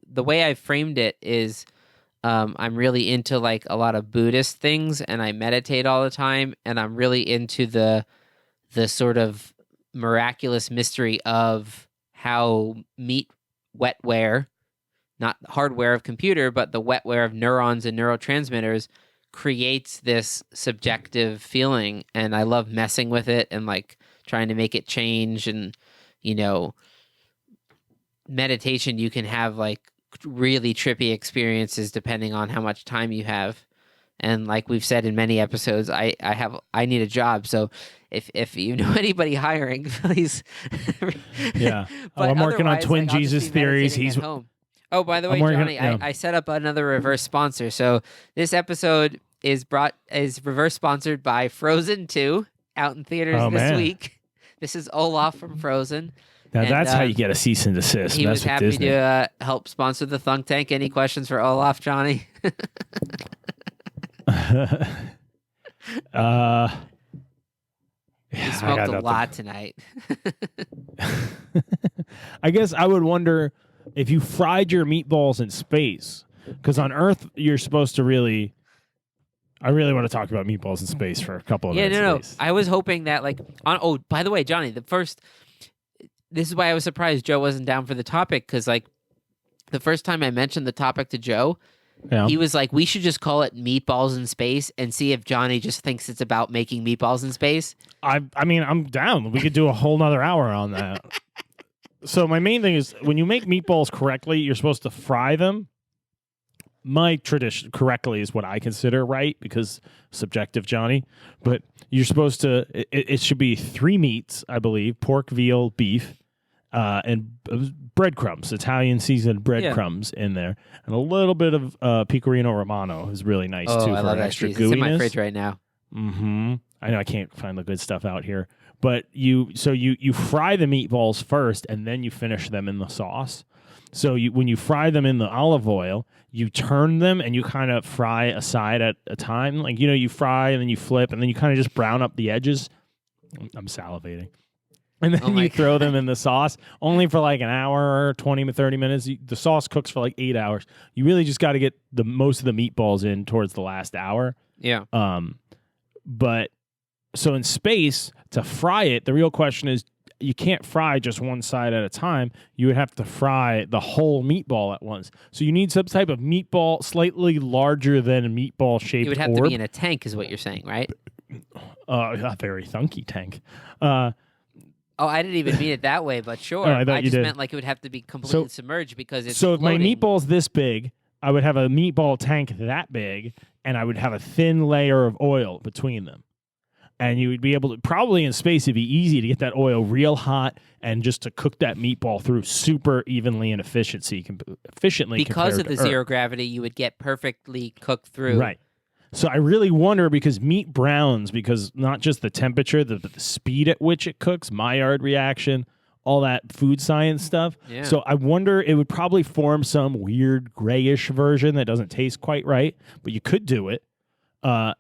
the way I framed it is, I'm really into like a lot of Buddhist things, and I meditate all the time, and I'm really into the sort of miraculous mystery of how wetware, not hardware of computer, but the wetware of neurons and neurotransmitters, creates this subjective feeling. And I love messing with it and like trying to make it change. And, you know, meditation, you can have like really trippy experiences depending on how much time you have. And like we've said in many episodes, I need a job. So if you know anybody hiring, please. Yeah. I'm working on Twin Jesus theories. He's home. Oh, by the way, Johnny, I set up another reverse sponsor. So this episode is reverse sponsored by Frozen 2, out in theaters this week. This is Olaf from Frozen. Now that's how you get a cease and desist. He was happy to help sponsor the Thunk Tank. Any questions for Olaf, Johnny? You smoked a lot tonight. I guess I would wonder if you fried your meatballs in space, because on Earth you're supposed to really. I really want to talk about meatballs in space for a couple of minutes. No. I was hoping that like by the way, Johnny, this is why I was surprised Joe wasn't down for the topic, because like the first time I mentioned the topic to Joe, he was like, we should just call it Meatballs in Space and see if Johnny just thinks it's about making meatballs in space. I mean, I'm down. We could do a whole nother hour on that. So my main thing is when you make meatballs correctly, you're supposed to fry them. My tradition correctly is what I consider right because subjective, Johnny. But you're supposed to. It should be 3 meats, I believe: pork, veal, beef, and breadcrumbs, Italian seasoned breadcrumbs in there, and a little bit of Pecorino Romano is really nice too I for love an that extra cheese. gooiness. It's in my fridge right now. Mm-hmm. I know I can't find the good stuff out here, but you fry the meatballs first, and then you finish them in the sauce. So when you fry them in the olive oil, you turn them and you kind of fry a side at a time. Like, you fry and then you flip and then you kind of just brown up the edges. I'm salivating. And then you throw them in the sauce only for like an hour or 20 to 30 minutes. The sauce cooks for like 8 hours. You really just got to get the most of the meatballs in towards the last hour. Yeah. But so in space, to fry it, the real question is, you can't fry just one side at a time. You would have to fry the whole meatball at once. So you need some type of meatball slightly larger than a meatball shaped It would have orb. to be in a tank is what you're saying, right? A very thunky tank. I didn't even mean it that way, but sure. I just did. meant like it would have to be completely submerged because it's So if my floating. meatball's this big, I would have a meatball tank that big, and I would have a thin layer of oil between them. And you would be able to, probably in space, it'd be easy to get that oil real hot and just to cook that meatball through super evenly and efficiently. Because of the Earth. zero gravity, you would get perfectly cooked through. Right. So I really wonder, because meat browns, because not just the temperature, but the speed at which it cooks, Maillard reaction, all that food science stuff. Yeah. So I wonder, it would probably form some weird grayish version that doesn't taste quite right, but you could do it.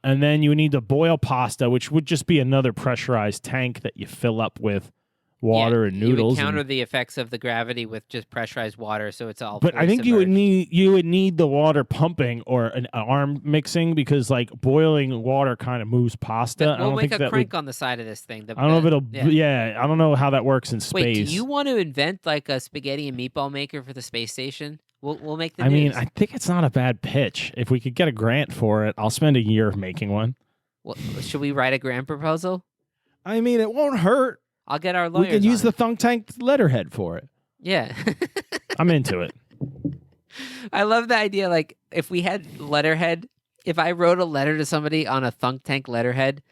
And then you would need to boil pasta, which would just be another pressurized tank that you fill up with water and noodles. You would counter the effects of the gravity with just pressurized water, so it's all. But I think submerged. you would need the water pumping or an arm mixing, because like boiling water kind of moves pasta. We'll make a crank on the side of this thing. I don't know if it'll. Yeah, I don't know how that works in space. Wait, do you want to invent like a spaghetti and meatball maker for the space station? We'll make the news. I mean, I think it's not a bad pitch. If we could get a grant for it, I'll spend a year making one. Well, should we write a grant proposal? I mean, it won't hurt. I'll get our lawyers. We can use on the Thunk Tank letterhead for it. Yeah. I'm into it. I love the idea. Like, if we had letterhead, if I wrote a letter to somebody on a Thunk Tank letterhead,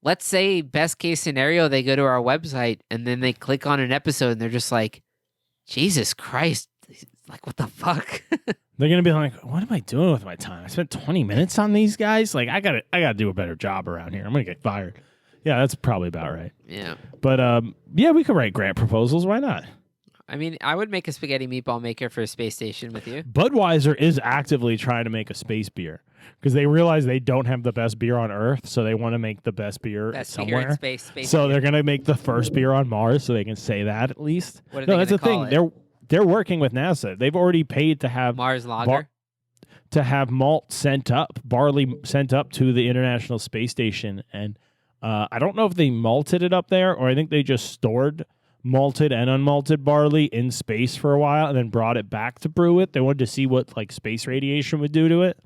let's say best case scenario, they go to our website and then they click on an episode and they're just like, Jesus Christ. Like, what the fuck? They're gonna be like, "What am I doing with my time? I spent 20 minutes on these guys. Like, I gotta do a better job around here. I'm gonna get fired." Yeah, that's probably about right. Yeah. But yeah, we could write grant proposals. Why not? I mean, I would make a spaghetti meatball maker for a space station with you. Budweiser is actively trying to make a space beer because they realize they don't have the best beer on Earth, so they want to make the best beer somewhere. Beer in space so beer. they're gonna make the first beer on Mars, so they can say that at least. What are No, they that's the gonna thing. call it? They're working with NASA. They've already paid to have Mars Lager. to have malt sent up, barley sent up to the International Space Station, and I don't know if they malted it up there, or I think they just stored malted and unmalted barley in space for a while and then brought it back to brew it. They wanted to see what like space radiation would do to it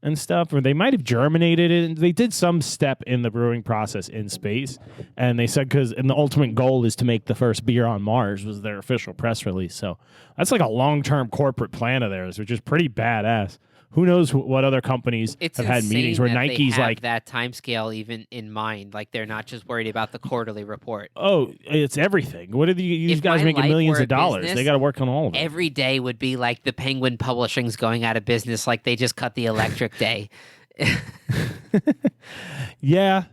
and stuff, or they might have germinated it. They did some step in the brewing process in space, and they said and the ultimate goal is to make the first beer on Mars was their official press release. So that's like a long-term corporate plan of theirs, which is pretty badass. Who knows what other companies have had meetings where Nike's they have like that time scale even in mind. Like, they're not just worried about the quarterly report. oh, it's everything. What are these If guys my making life millions were of a dollars? business, They got to work on all of it. Every day would be like the Penguin Publishing's going out of business, like they just cut the electric day. Yeah.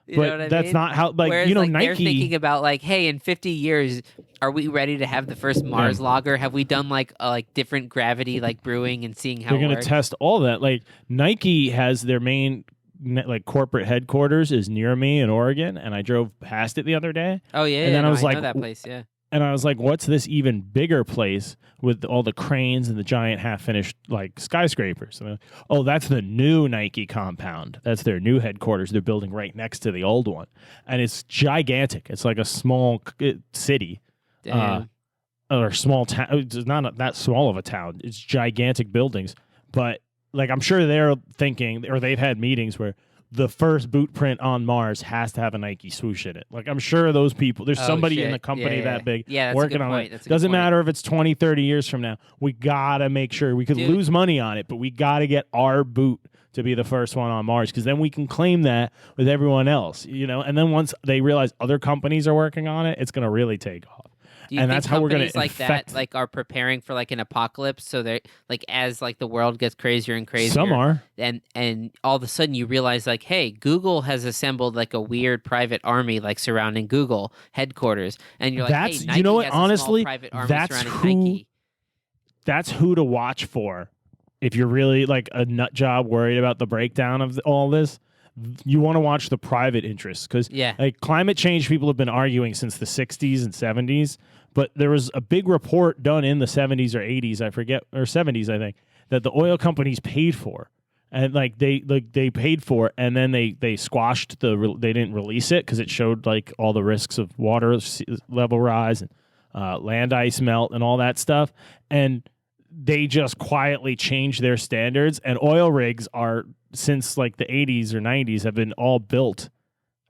You know what I That's mean? not how, like, Whereas, you know, like, Nike. they're thinking about like, hey, in 50 years, are we ready to have the first Mars lager? Have we done like different gravity like brewing and seeing how They're it going to works? test all that. Like Nike has their main like corporate headquarters is near me in Oregon, and I drove past it the other day. Oh yeah, and then I was know like, that place, yeah. And I was like, what's this even bigger place with all the cranes and the giant half-finished like skyscrapers? And oh, that's the new Nike compound. That's their new headquarters. They're building right next to the old one. And it's gigantic. It's like a small city. Damn. Or small town. It's not that small of a town. It's gigantic buildings. But like, I'm sure they're thinking, or they've had meetings where the first boot print on Mars has to have a Nike swoosh in it. Like, I'm sure those people, there's somebody in the company that big working on it. Doesn't matter if it's 20, 30 years from now. We got to make sure we could lose money on it, but we got to get our boot to be the first one on Mars, because then we can claim that with everyone else, and then once they realize other companies are working on it, it's going to really take off. Do you and think that's how we're going to like that are preparing for like an apocalypse? So they as like the world gets crazier and crazier. Some are, and all of a sudden you realize like, hey, Google has assembled like a weird private army like surrounding Google headquarters, and you're like, hey, Nike has honestly, a small private army surrounding Nike. That's who to watch for. If you're really like a nut job worried about the breakdown of all this, you want to watch the private interests, because like climate change, people have been arguing since the 60s and 70s, but there was a big report done in the 70s or 80s, I forget, or 70s, I think, that the oil companies paid for. And they paid for it, and then they squashed they didn't release it because it showed like all the risks of water level rise and land ice melt and all that stuff. And they just quietly changed their standards, and oil rigs are, since like the 80s or 90s, have been all built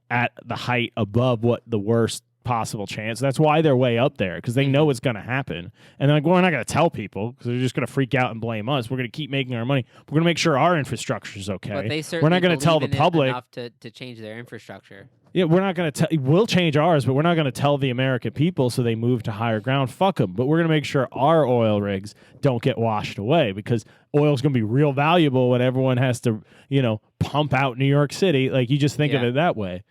at the height above what the worst possible chance. That's why they're way up there, because they know it's going to happen. And they're like, well, we're not going to tell people because they're just going to freak out and blame us. We're going to keep making our money. We're going to make sure our infrastructure is okay. But they we're not going to tell the public enough to change their infrastructure. Yeah, we're not going to tell. We'll change ours, but we're not going to tell the American people so they move to higher ground. Fuck them. But we're going to make sure our oil rigs don't get washed away, because oil is going to be real valuable when everyone has to, pump out New York City. Like, you just think of it that way.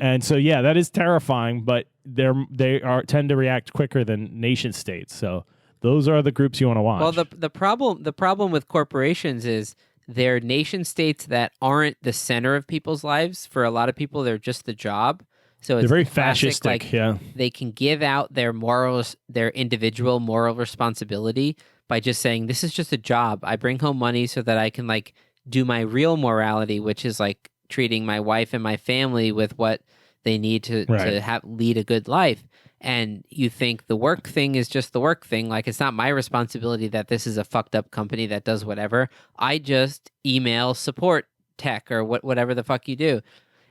And so, yeah, that is terrifying, but they tend to react quicker than nation states. So those are the groups you want to watch. Well, the problem with corporations is they're nation states that aren't the center of people's lives. For a lot of people, they're just the job. So it's they're very classic, fascistic. They can give out their their individual moral responsibility by just saying, "This is just a job. I bring home money so that I can do my real morality, which is like treating my wife and my family with what they need to lead a good life." And you think the work thing is just the work thing. Like, it's not my responsibility that this is a fucked up company that does whatever. I just email support tech or whatever the fuck you do.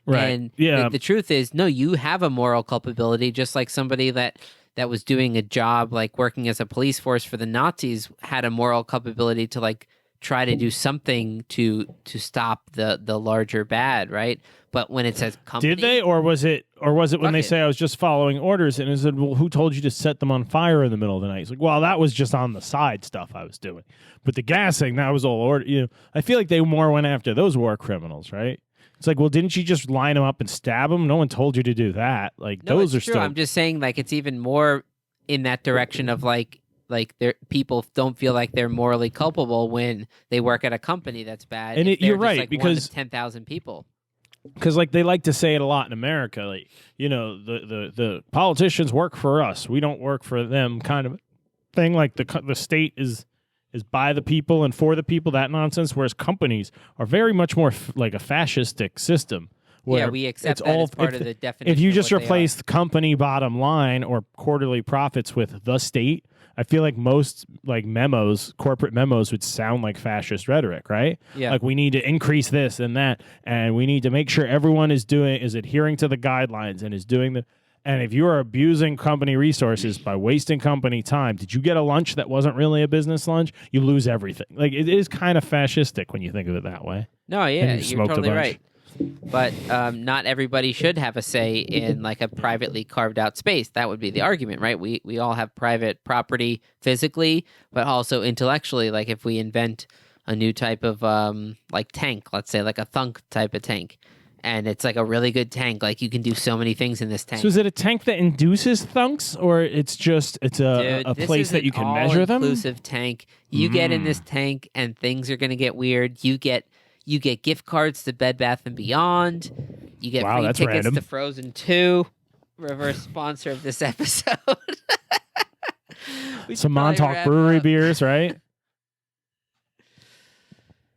Right. And the truth is, no, you have a moral culpability, just like somebody that was doing a job like working as a police force for the Nazis had a moral culpability to try to do something to stop the larger bad, right? But when it says company, did they, or was it when they say I was just following orders, and it said, well, who told you to set them on fire in the middle of the night? It's like, well, that was just on the side stuff I was doing, but the gassing, that was all order. I feel like they more went after those war criminals, right? It's like, well, didn't you just line them up and stab them? No one told you to do that. Like, no, those are true. still. I'm just saying, it's even more in that direction of people don't feel like they're morally culpable when they work at a company that's bad. And you're right, because 10,000 people. Because they like to say it a lot in America, the politicians work for us, we don't work for them, kind of thing. Like the state is by the people and for the people, that nonsense. Whereas companies are very much more like a fascistic system. Yeah, we accept that as part of the definition. If you just replace the company bottom line or quarterly profits with the state, I feel like most corporate memos would sound like fascist rhetoric, right? Yeah. Like, we need to increase this and that, and we need to make sure everyone is adhering to the guidelines and is doing the. And if you are abusing company resources by wasting company time, did you get a lunch that wasn't really a business lunch? You lose everything. Like, it is kind of fascistic when you think of it that way. No, yeah, you're totally right. But not everybody should have a say in a privately carved out space. That would be the argument, right? We all have private property physically, but also intellectually. Like, if we invent a new type of tank, let's say a thunk type of tank, and it's a really good tank, you can do so many things in this tank. So is it a tank that induces thunks, or it's a place that you can measure them? Inclusive tank. You get in this tank, and things are going to get weird. You get gift cards to Bed Bath & Beyond. You get free tickets random. to Frozen 2. Reverse sponsor of this episode. Some Montauk Brewery beers, right?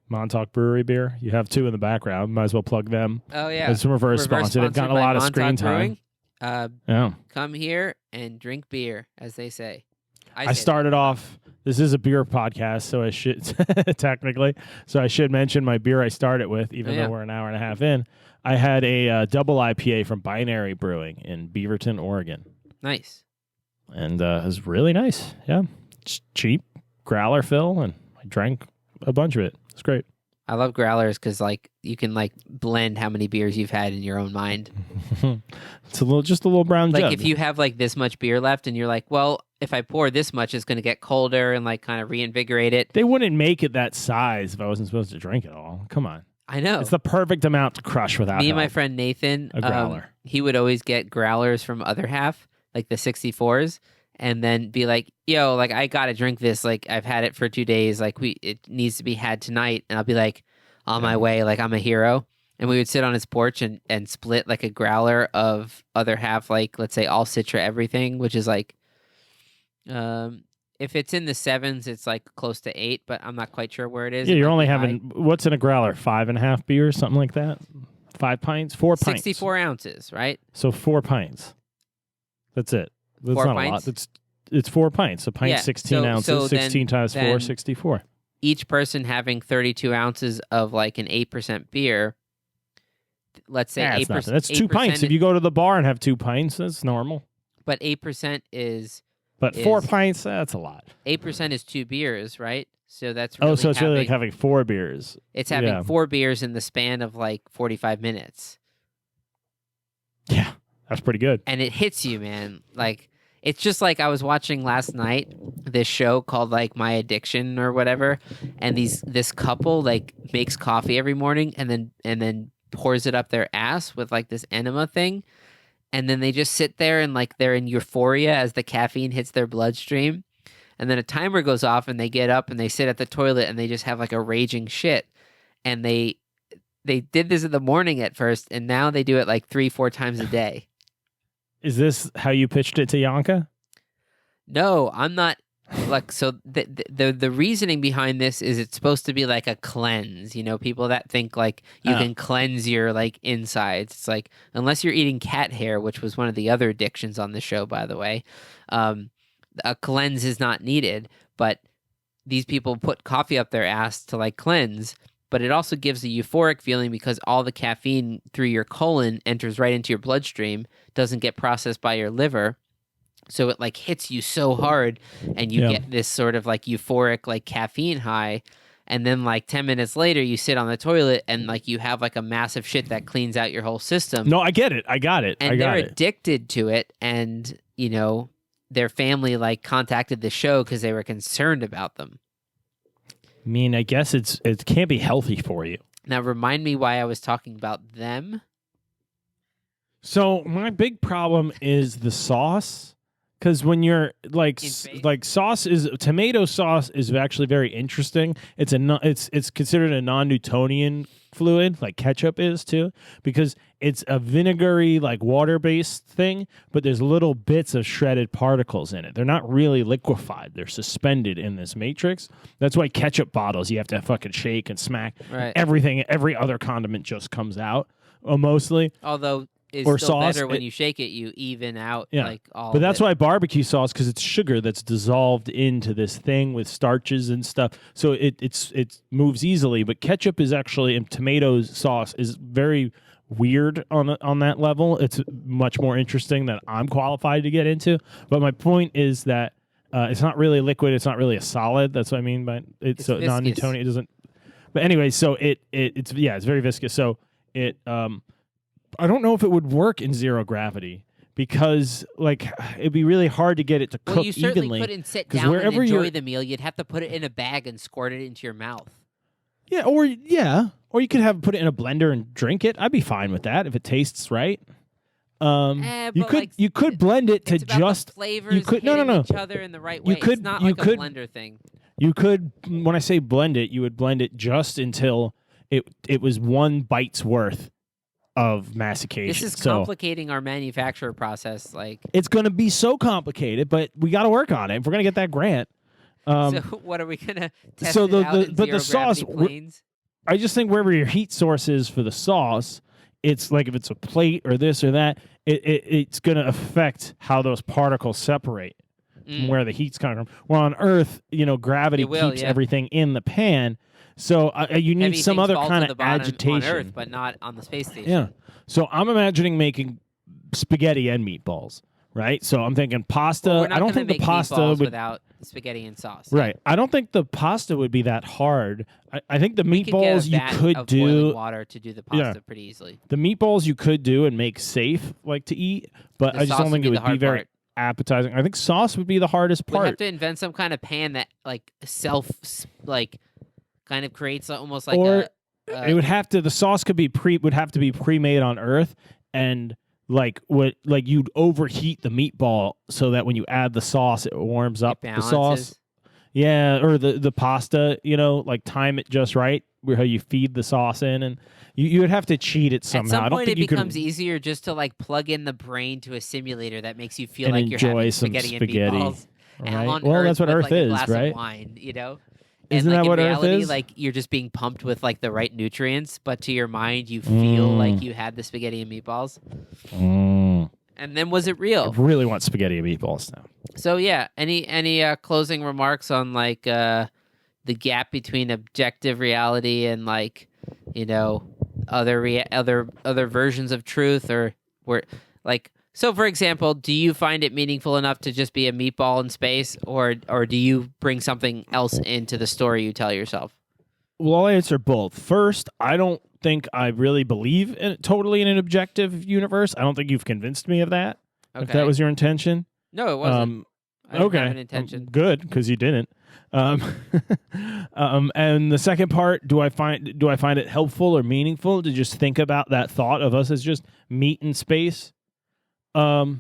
Montauk Brewery beer. You have two in the background. Might as well plug them. Oh, yeah. It's reverse sponsor. They've gotten a lot of screen time. Come here and drink beer, as they say. I started off This is a beer podcast, so I should technically. So I should mention my beer I started with, even though we're an hour and a half in. I had a double IPA from Binary Brewing in Beaverton, Oregon. Nice. And it was really nice. Yeah. It's cheap, growler fill, and I drank a bunch of it. It's great. I love growlers because like you can like blend how many beers you've had in your own mind. It's just a little brown jug. Like if you have like this much beer left and you're like, well, if I pour this much, it's going to get colder and like kind of reinvigorate it. They wouldn't make it that size if I wasn't supposed to drink it all. Come on. I know. It's the perfect amount to crush without Me and my help. friend Nathan, A growler. he would always get growlers from other half, like the 64s, and then be like, yo, like I got to drink this. Like I've had it for 2 days. Like it needs to be had tonight. And I'll be like, on my way, like I'm a hero. And we would sit on his porch and split like a growler of other half, like let's say all Citra everything, which is like, if it's in the 7s, it's like close to 8, but I'm not quite sure where it is. Yeah, It you're might only be having, what's in a growler? 5.5 beers, something like that? 5 pints? 4 pints. 64 ounces, right? So 4 pints. That's it. That's 4 not pints? a lot. It's 4 pints. A pint, Yeah, 16 ounces. so 16 times 4, then 64. Each person having 32 ounces of like an 8% beer, let's say 8%. That's nothing. That's 2 pints. If you go to the bar and have 2 pints, that's normal. But 8% is... But 4 pints, that's a lot. 8% is 2 beers, right? So that's really so it's really like having 4 beers. It's having 4 beers in the span of like 45 minutes. Yeah, that's pretty good. And it hits you, man. Like, it's just like I was watching last night this show called like My Addiction or whatever, and this couple like makes coffee every morning and then pours it up their ass with like this enema thing. And then they just sit there and like they're in euphoria as the caffeine hits their bloodstream. And then a timer goes off and they get up and they sit at the toilet and they just have like a raging shit. And they did this in the morning at first, and now they do it like 3-4 times a day. Is this how you pitched it to Yanka? No, I'm not. Like, so the reasoning behind this is it's supposed to be like a cleanse. You know, people that think like you can cleanse your like insides. It's like, unless you're eating cat hair, which was one of the other addictions on the show, by the way, a cleanse is not needed. But these people put coffee up their ass to like cleanse. But it also gives a euphoric feeling because all the caffeine through your colon enters right into your bloodstream, doesn't get processed by your liver. So it like hits you so hard and you get this sort of like euphoric like caffeine high. And then like 10 minutes later, you sit on the toilet and like you have like a massive shit that cleans out your whole system. No, I get it. I got it. And they're addicted to it. And, you know, their family like contacted the show because they were concerned about them. I mean, I guess it can't be healthy for you. Now, remind me why I was talking about them. So my big problem is the sauce. Because when you're like tomato sauce is actually very interesting. It's considered a non-Newtonian fluid, like ketchup is too, because it's a vinegary like water-based thing, but there's little bits of shredded particles in it. They're not really liquefied; they're suspended in this matrix. That's why ketchup bottles you have to fucking shake and smack. Right. Every other condiment just comes out mostly. Although. It's Or still sauce, better when you shake it, you even out like all But that's of it. why barbecue sauce, because it's sugar that's dissolved into this thing with starches and stuff. So it moves easily. But ketchup is actually, and tomato sauce is very weird on that level. It's much more interesting than I'm qualified to get into. But my point is that it's not really liquid. It's not really a solid. That's what I mean by it's so viscous. non-Newtonian. It doesn't. But anyway, so it's very viscous. So it I don't know if it would work in zero gravity because, like, it'd be really hard to get it to cook you certainly evenly. couldn't sit down and wherever enjoy the meal. You'd have to put it in a bag and squirt it into your mouth. Or you could put it in a blender and drink it. I'd be fine with that if it tastes right. You could blend it to it's about just the flavors you could hitting each other in the right way. It's not like a blender thing. You could, when I say blend it, you would blend it just until it was one bite's worth of mastication. This is complicating our manufacturer process. Like, it's going to be so complicated, but we got to work on it. If we're going to get that grant. So what are we going to test it out in the sauce, planes? I just think wherever your heat source is for the sauce, it's like if it's a plate or this or that, it's going to affect how those particles separate. from where the heat's coming from. Well, on Earth, gravity keeps everything in the pan. So you need Heavy some things other fall kind to of the bottom agitation. on Earth, but not on the space station. Yeah. So I'm imagining making spaghetti and meatballs, right? So I'm thinking pasta. Well, we're not I don't think make the pasta meatballs would without spaghetti and sauce. right. I don't think the pasta would be that hard. I think the We could meatballs get a vat you could of do boiling water to do the pasta pretty easily. the meatballs you could do and make safe, like to eat, but The I just sauce don't think would it be would the be very hard appetizing. I think sauce would be the hardest We'd have part. to invent some kind of pan that kind of creates almost like Or a it would have to. The sauce would have to be pre-made on Earth, and you'd overheat the meatball so that when you add the sauce, it warms up the sauce. Yeah, or the pasta, time it just right, where how you feed the sauce in, and you would have to cheat it somehow. At some point, it becomes easier just to plug in the brain to a simulator that makes you feel and like you're having some spaghetti and meatballs. Right? On Well, Earth that's what with, Earth like, a is, glass right? of wine, Isn't and that what in Earth reality, is? you're just being pumped with the right nutrients, but to your mind, you feel like you had the spaghetti and meatballs. And then, was it real? I really want spaghetti and meatballs now. So yeah, any closing remarks on the gap between objective reality and other versions of truth, or so for example, do you find it meaningful enough to just be a meatball in space, or do you bring something else into the story you tell yourself? Well, I'll answer both. First, I don't think I really believe totally in an objective universe. I don't think you've convinced me of that. Okay. If that was your intention. No, it wasn't. I didn't have an intention. Good, because you didn't. And the second part, do I find it helpful or meaningful to just think about that thought of us as just meat in space? I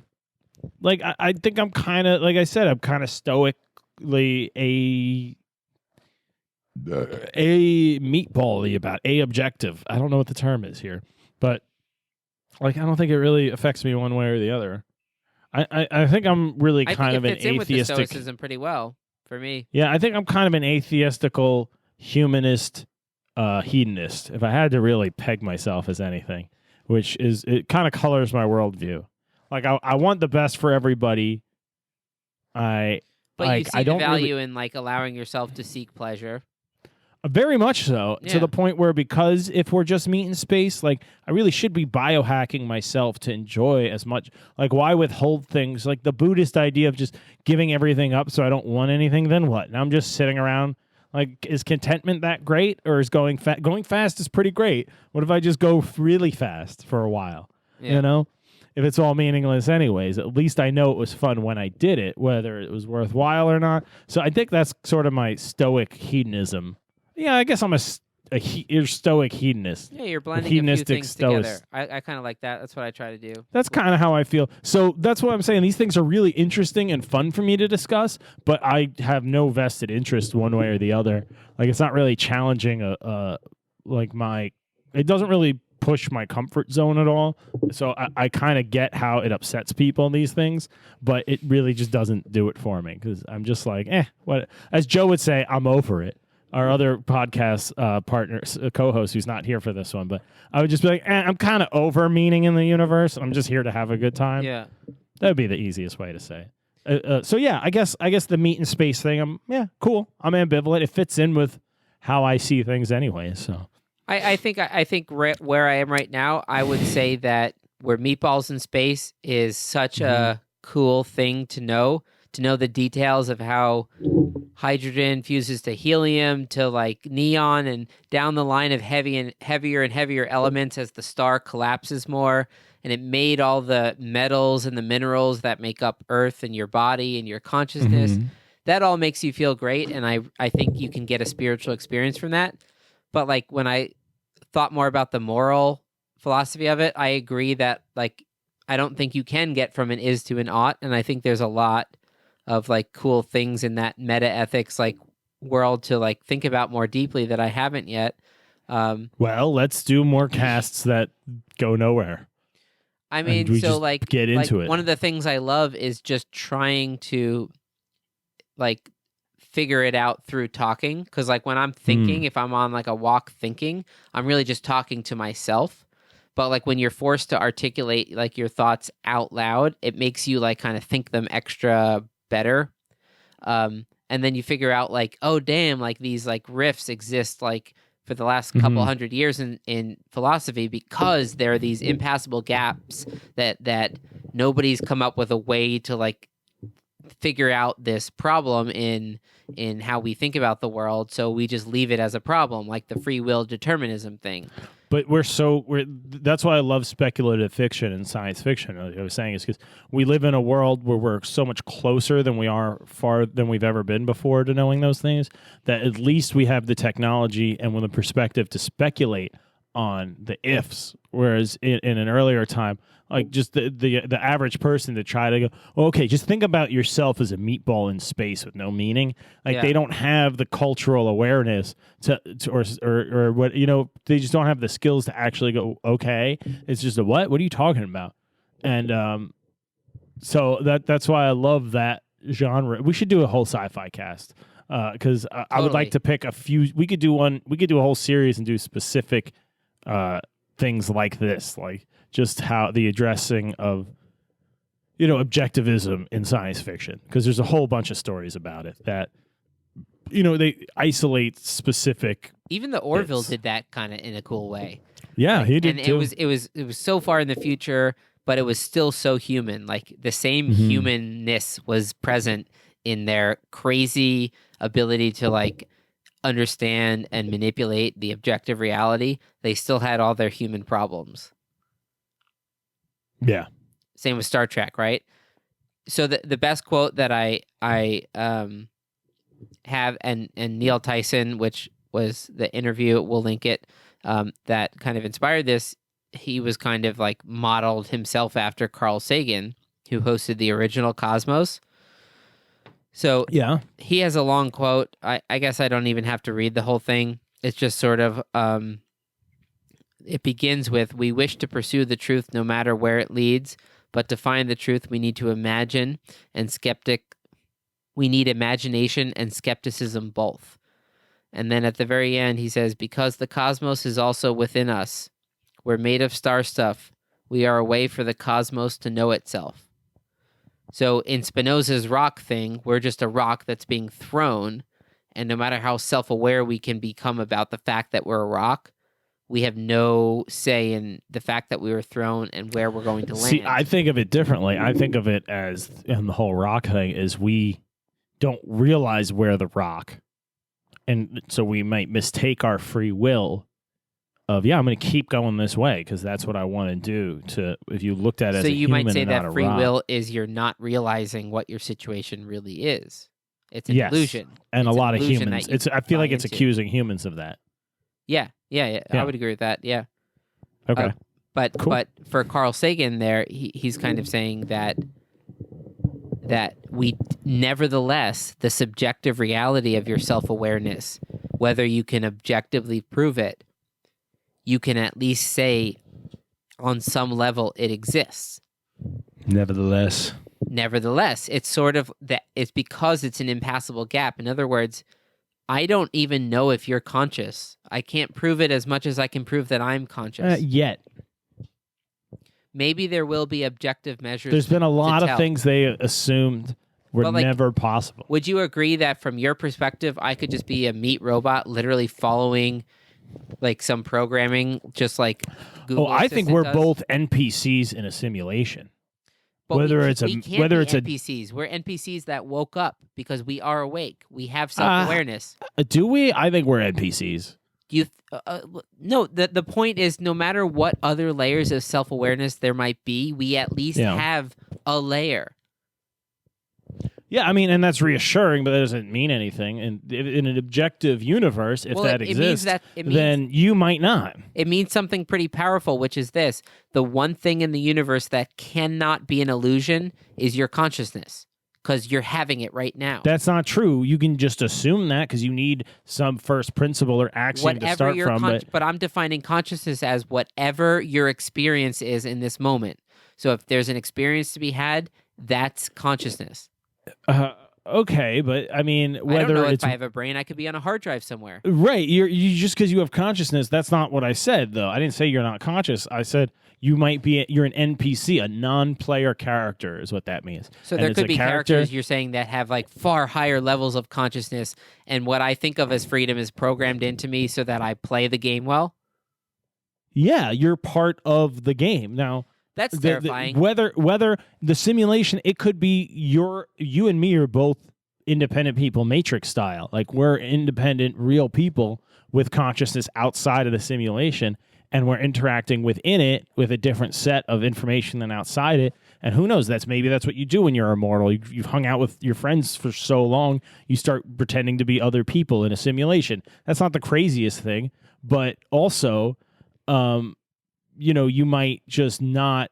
think I'm kind of, like I said, I'm kind of stoically a meatball-y about objective. I don't know what the term is here, but I don't think it really affects me one way or the other. I think I'm really kind of an atheistic. With the stoicism pretty well for me. Yeah, I think I'm kind of an atheistical humanist, hedonist. If I had to really peg myself as anything, which is, it kind of colors my worldview. I want the best for everybody. But you see I don't the value in allowing yourself to seek pleasure. Very much so, to the point where, because if we're just meat in space, I really should be biohacking myself to enjoy as much. Why withhold things? The Buddhist idea of just giving everything up so I don't want anything, then what? Now I'm just sitting around. Is contentment that great? Or is going fast is pretty great. What if I just go really fast for a while? Yeah. If it's all meaningless anyways, at least I know it was fun when I did it, whether it was worthwhile or not. So I think that's sort of my stoic hedonism. Yeah, I guess I'm a stoic hedonist. Yeah, you're blending a few things together. I kind of like that. That's what I try to do. That's kind of how I feel. So that's what I'm saying. These things are really interesting and fun for me to discuss, but I have no vested interest one way or the other. It's not really challenging it doesn't really push my comfort zone at all. So I kind of get how it upsets people, these things, but it really just doesn't do it for me, because I'm just what? As Joe would say, I'm over it. Our other podcast partners, co-host, who's not here for this one, but I would just be I'm kind of over meaning in the universe. I'm just here to have a good time. Yeah, that would be the easiest way to say. So yeah, I guess the meat and space thing. Cool. I'm ambivalent. It fits in with how I see things anyway. So I think where I am right now, I would say that where Meatballs in space is such a cool thing to know the details of how hydrogen fuses to helium to neon, and down the line of heavier and heavier elements as the star collapses more, and it made all the metals and the minerals that make up Earth and your body and your consciousness. That all makes you feel great, and I think you can get a spiritual experience from that. But when I thought more about the moral philosophy of it, I agree that I don't think you can get from an is to an ought, and I think there's a lot of cool things in that meta ethics world to think about more deeply that I haven't yet. Well, let's do more casts that go nowhere. I mean, so get into it. One of the things I love is just trying to figure it out through talking, because when I'm thinking, if I'm on a walk thinking, I'm really just talking to myself. But when you're forced to articulate your thoughts out loud, it makes you kind of think them extra better. And then you figure out like, oh damn, like these like rifts exist like for the last couple hundred years in philosophy because there are these impassable gaps that nobody's come up with a way to like figure out this problem in how we think about the world, so we just leave it as a problem, like the free will determinism thing. But that's why I love speculative fiction and science fiction. Like I was saying, is because we live in a world where we're so much closer than we've ever been before to knowing those things, that at least we have the technology and with a perspective to speculate on the ifs. Whereas in an earlier time, like just the average person to try to go, okay, just think about yourself as a meatball in space with no meaning. Like they don't have the cultural awareness or what, they just don't have the skills to actually go, okay, it's just what are you talking about? And so that's why I love that genre. We should do a whole sci-fi cast because I would like to pick a few. We could do a whole series and do specific things like this, like just how the addressing of objectivism in science fiction, because there's a whole bunch of stories about it that they isolate specific. Even the Orville did that kind of in a cool way. Yeah, he did and too. It was so far in the future, but it was still so human. Like the same humanness was present in their crazy ability to like understand and manipulate the objective reality. They still had all their human problems. Yeah. Same with Star Trek, right? So the best quote that I have, and Neil Tyson, which was the interview, we'll link it, that kind of inspired this. He was kind of like modeled himself after Carl Sagan, who hosted the original Cosmos. So yeah, he has a long quote. I guess I don't even have to read the whole thing. It's just sort of, it begins with, "We wish to pursue the truth no matter where it leads, but to find the truth we need to imagine and we need imagination and skepticism both." And then at the very end he says, "Because the cosmos is also within us. We're made of star stuff. We are a way for the cosmos to know itself." So in Spinoza's rock thing, we're just a rock that's being thrown, and no matter how self-aware we can become about the fact that we're a rock, we have no say in the fact that we were thrown and where we're going to land. See, I think of it differently. I think of it as, and the whole rock thing is, we don't realize we're the rock, and so we might mistake our free will of, I'm going to keep going this way because that's what I want to do. If you looked at it as a human, so you might say that free rock, will is you're not realizing what your situation really is. It's an illusion, and it's a lot of illusion humans. I feel like it's accusing humans of that. Yeah. I would agree with that. Yeah. Okay. But cool. But for Carl Sagan, there he's kind of saying that we nevertheless, the subjective reality of your self-awareness, whether you can objectively prove it, you can at least say on some level it exists. Nevertheless, it's sort of that. It's because it's an impassable gap. In other words, I don't even know if you're conscious. I can't prove it as much as I can prove that I'm conscious. Yet. Maybe there will be objective measures. There's been a lot of things they assumed were never possible. Would you agree that from your perspective, I could just be a meat robot literally following like some programming, just like Google I think we're does? both NPCs in a simulation. But whether it's NPCs, we're NPCs that woke up because we are awake. We have self-awareness. Do we? I think we're NPCs. No, the point is, no matter what other layers of self-awareness there might be, we at least have a layer. Yeah, I mean, and that's reassuring, but that doesn't mean anything. And in an objective universe, if that exists, then you might not. It means something pretty powerful, which is this. The one thing in the universe that cannot be an illusion is your consciousness, because you're having it right now. That's not true. You can just assume that because you need some first principle or axiom to start from. But I'm defining consciousness as whatever your experience is in this moment. So if there's an experience to be had, that's consciousness. Okay, but I mean, whether I don't know if I have a brain, I could be on a hard drive somewhere. Right. You just because you have consciousness, that's not what I said, though. I didn't say you're not conscious. I said you're an NPC, a non-player character is what that means. So And there it's could a be character. characters you're saying that have like far higher levels of consciousness, and what I think of as freedom is programmed into me so that I play the game well. Yeah, you're part of the game. Now, That's terrifying. whether the simulation, it could be you and me are both independent people, Matrix style. Like we're independent, real people with consciousness outside of the simulation, and we're interacting within it with a different set of information than outside it. And who knows? Maybe that's what you do when you're immortal. You've hung out with your friends for so long, you start pretending to be other people in a simulation. That's not the craziest thing, but also, you might just not.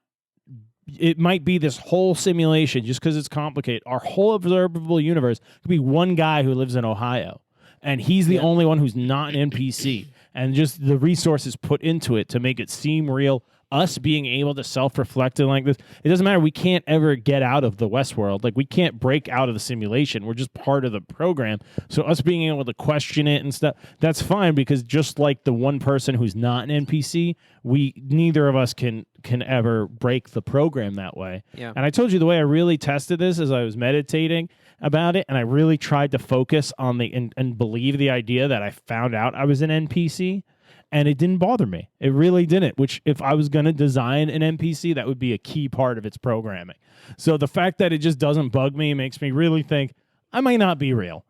It might be this whole simulation just because it's complicated. Our whole observable universe could be one guy who lives in Ohio, and he's the only one who's not an NPC. And just the resources put into it to make it seem real. Us being able to self-reflect and like this, it doesn't matter. We can't ever get out of the Westworld. Like we can't break out of the simulation. We're just part of the program. So us being able to question it and stuff, that's fine because just like the one person who's not an NPC, neither of us can ever break the program that way. Yeah. And I told you the way I really tested this is I was meditating about it, and I really tried to focus on and believe the idea that I found out I was an NPC. And it didn't bother me. It really didn't, which if I was going to design an NPC, that would be a key part of its programming. So the fact that it just doesn't bug me makes me really think I might not be real.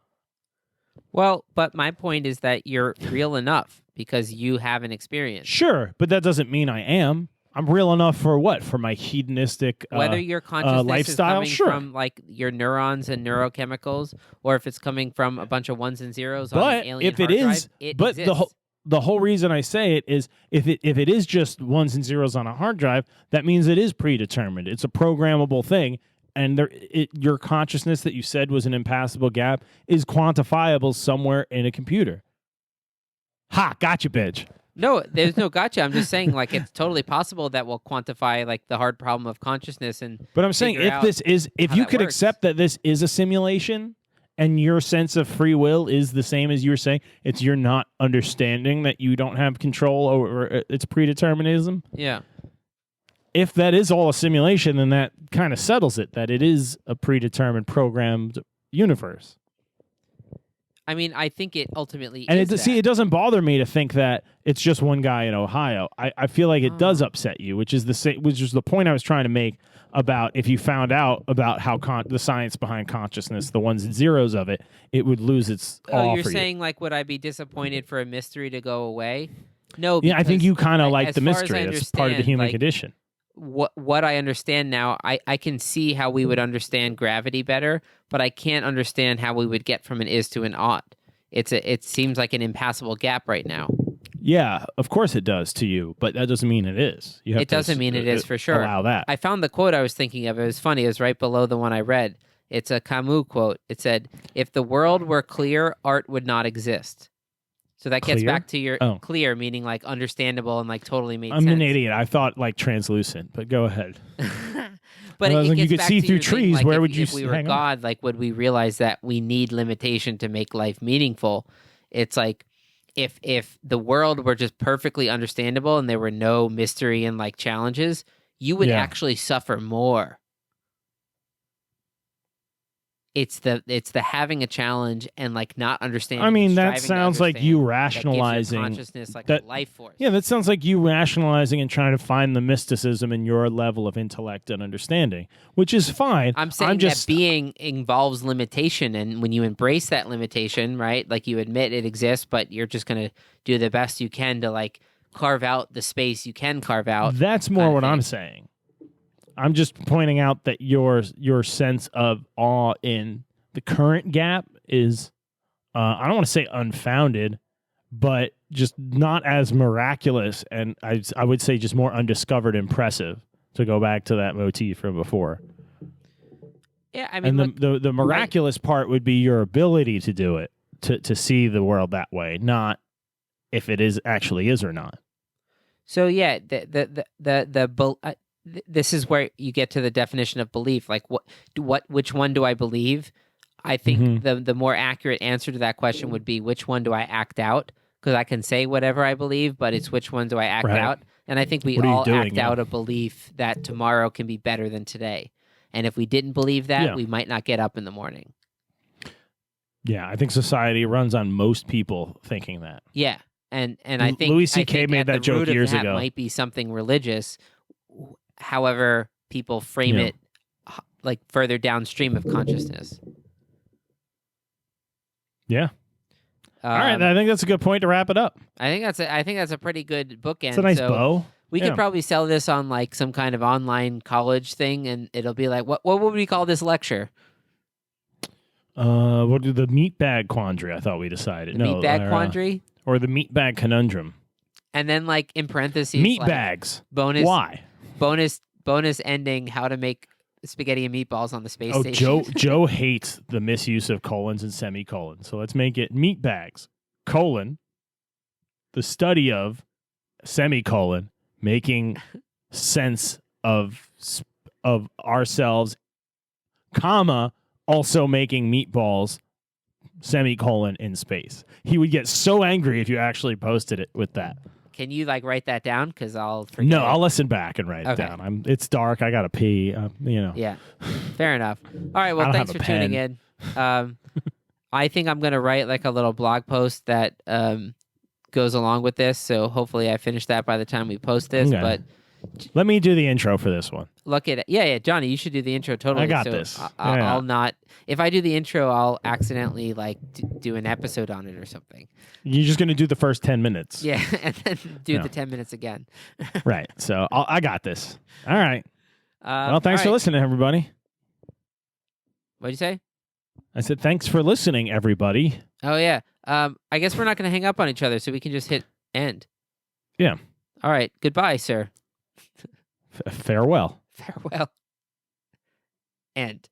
Well, but my point is that you're real enough because you have an experience. Sure, but that doesn't mean I am. I'm real enough for what? For my hedonistic whether your consciousness lifestyle? is coming Sure. from like your neurons and neurochemicals, or if it's coming from a bunch of ones and zeros on But an alien if it hard drive, is, it but exists. the whole reason I say it is if it is just ones and zeros on a hard drive, that means it is predetermined. It's a programmable thing, and your consciousness that you said was an impassable gap is quantifiable somewhere in a computer. Ha! Gotcha, bitch. No, there's no gotcha. I'm just saying, like, it's totally possible that we'll quantify like the hard problem of consciousness and. But I'm saying figure out if you could accept that this is a simulation. And your sense of free will is the same as you were saying. It's you're not understanding that you don't have control over its predeterminism. Yeah. If that is all a simulation, then that kind of settles it, that it is a predetermined, programmed universe. I mean, I think it ultimately And is it doesn't bother me to think that it's just one guy in Ohio. I feel like it does upset you, which is the point I was trying to make about if you found out about how the science behind consciousness, the ones and zeros of it, it would lose its awe Oh, you're for saying like, would I be disappointed for a mystery to go away? No. Yeah, I think because you kind of like as the far as I mystery. That's part of the understand, human like, condition. What I understand now, I can see how we would understand gravity better, but I can't understand how we would get from an is to an ought. It seems like an impassable gap right now. Yeah, of course it does to you, but that doesn't mean it is. It doesn't mean it is for sure. Allow that. I found the quote I was thinking of. It was funny. It was right below the one I read. It's a Camus quote. It said, "If the world were clear, art would not exist." So that gets Clear? back to your clear, meaning like understandable and like totally made sense. I'm an idiot. I thought like translucent, but go ahead. But I was it like, you gets could back see to through your thing, trees. like, Where would you if we were hang on? God, like would we realize that we need limitation to make life meaningful? It's like if the world were just perfectly understandable and there were no mystery and like challenges, you would actually suffer more. It's the having a challenge and like not understanding. I mean, and that striving to sounds like you understand rationalizing that gives your consciousness like that- a life force. Yeah, that sounds like you rationalizing and trying to find the mysticism in your level of intellect and understanding, which is fine. I'm saying that being involves limitation, and when you embrace that limitation, right, like you admit it exists, but you're just going to do the best you can to like carve out the space you can carve out. That's more what I'm saying. I'm just pointing out that your sense of awe in the current gap is, I don't want to say unfounded, but just not as miraculous, and I would say just more undiscovered impressive, to go back to that motif from before. Yeah, I mean, and the miraculous part would be your ability to do it, to see the world that way, not if it actually is or not. So yeah, this is where you get to the definition of belief. Like which one do I believe? I think the more accurate answer to that question would be which one do I act out? Because I can say whatever I believe, but it's which one do I act out? And I think we What are you all doing? act Yeah. out a belief that tomorrow can be better than today. And if we didn't believe that, Yeah. we might not get up in the morning. Yeah, I think society runs on most people thinking that. Yeah. And I think Louis I C.K. think made at that the joke root of years that ago. might be something religious. However, people frame Yeah. it like further downstream of consciousness. Yeah. All right, I think that's a good point to wrap it up. I think that's a pretty good bookend. It's a nice so bow. We could probably sell this on like some kind of online college thing, and it'll be like, what would we call this lecture? What do the meat bag quandary? I thought we decided. The meat bag quandary, or the meat bag conundrum. And then like in parentheses, meat like, bags. Bonus. Why? Bonus ending: how to make spaghetti and meatballs on the space station. Joe hates the misuse of colons and semicolons. So let's make it meat bags, colon, the study of, semicolon, making sense of ourselves, comma, also making meatballs, semicolon, in space. He would get so angry if you actually posted it with that. Can you like write that down? Because I'll forget. No, I'll listen back and write it down. It's dark. I gotta pee. Yeah, fair enough. All right. Well, thanks for tuning in. I think I'm gonna write like a little blog post that goes along with this. So hopefully I finish that by the time we post this. Okay. But let me do the intro for this one. Look at it. Yeah, Johnny, you should do the intro. Totally. I got this. I'll not. If I do the intro, I'll accidentally like do an episode on it or something. You're just gonna do the first 10 minutes. Yeah, and then do the 10 minutes again. Right. So I got this. All right. Well, thanks all for right. listening, everybody. What'd you say? I said thanks for listening, everybody. Oh yeah. I guess we're not going to hang up on each other, so we can just hit end. Yeah. All right. Goodbye, sir. Farewell. Farewell. End.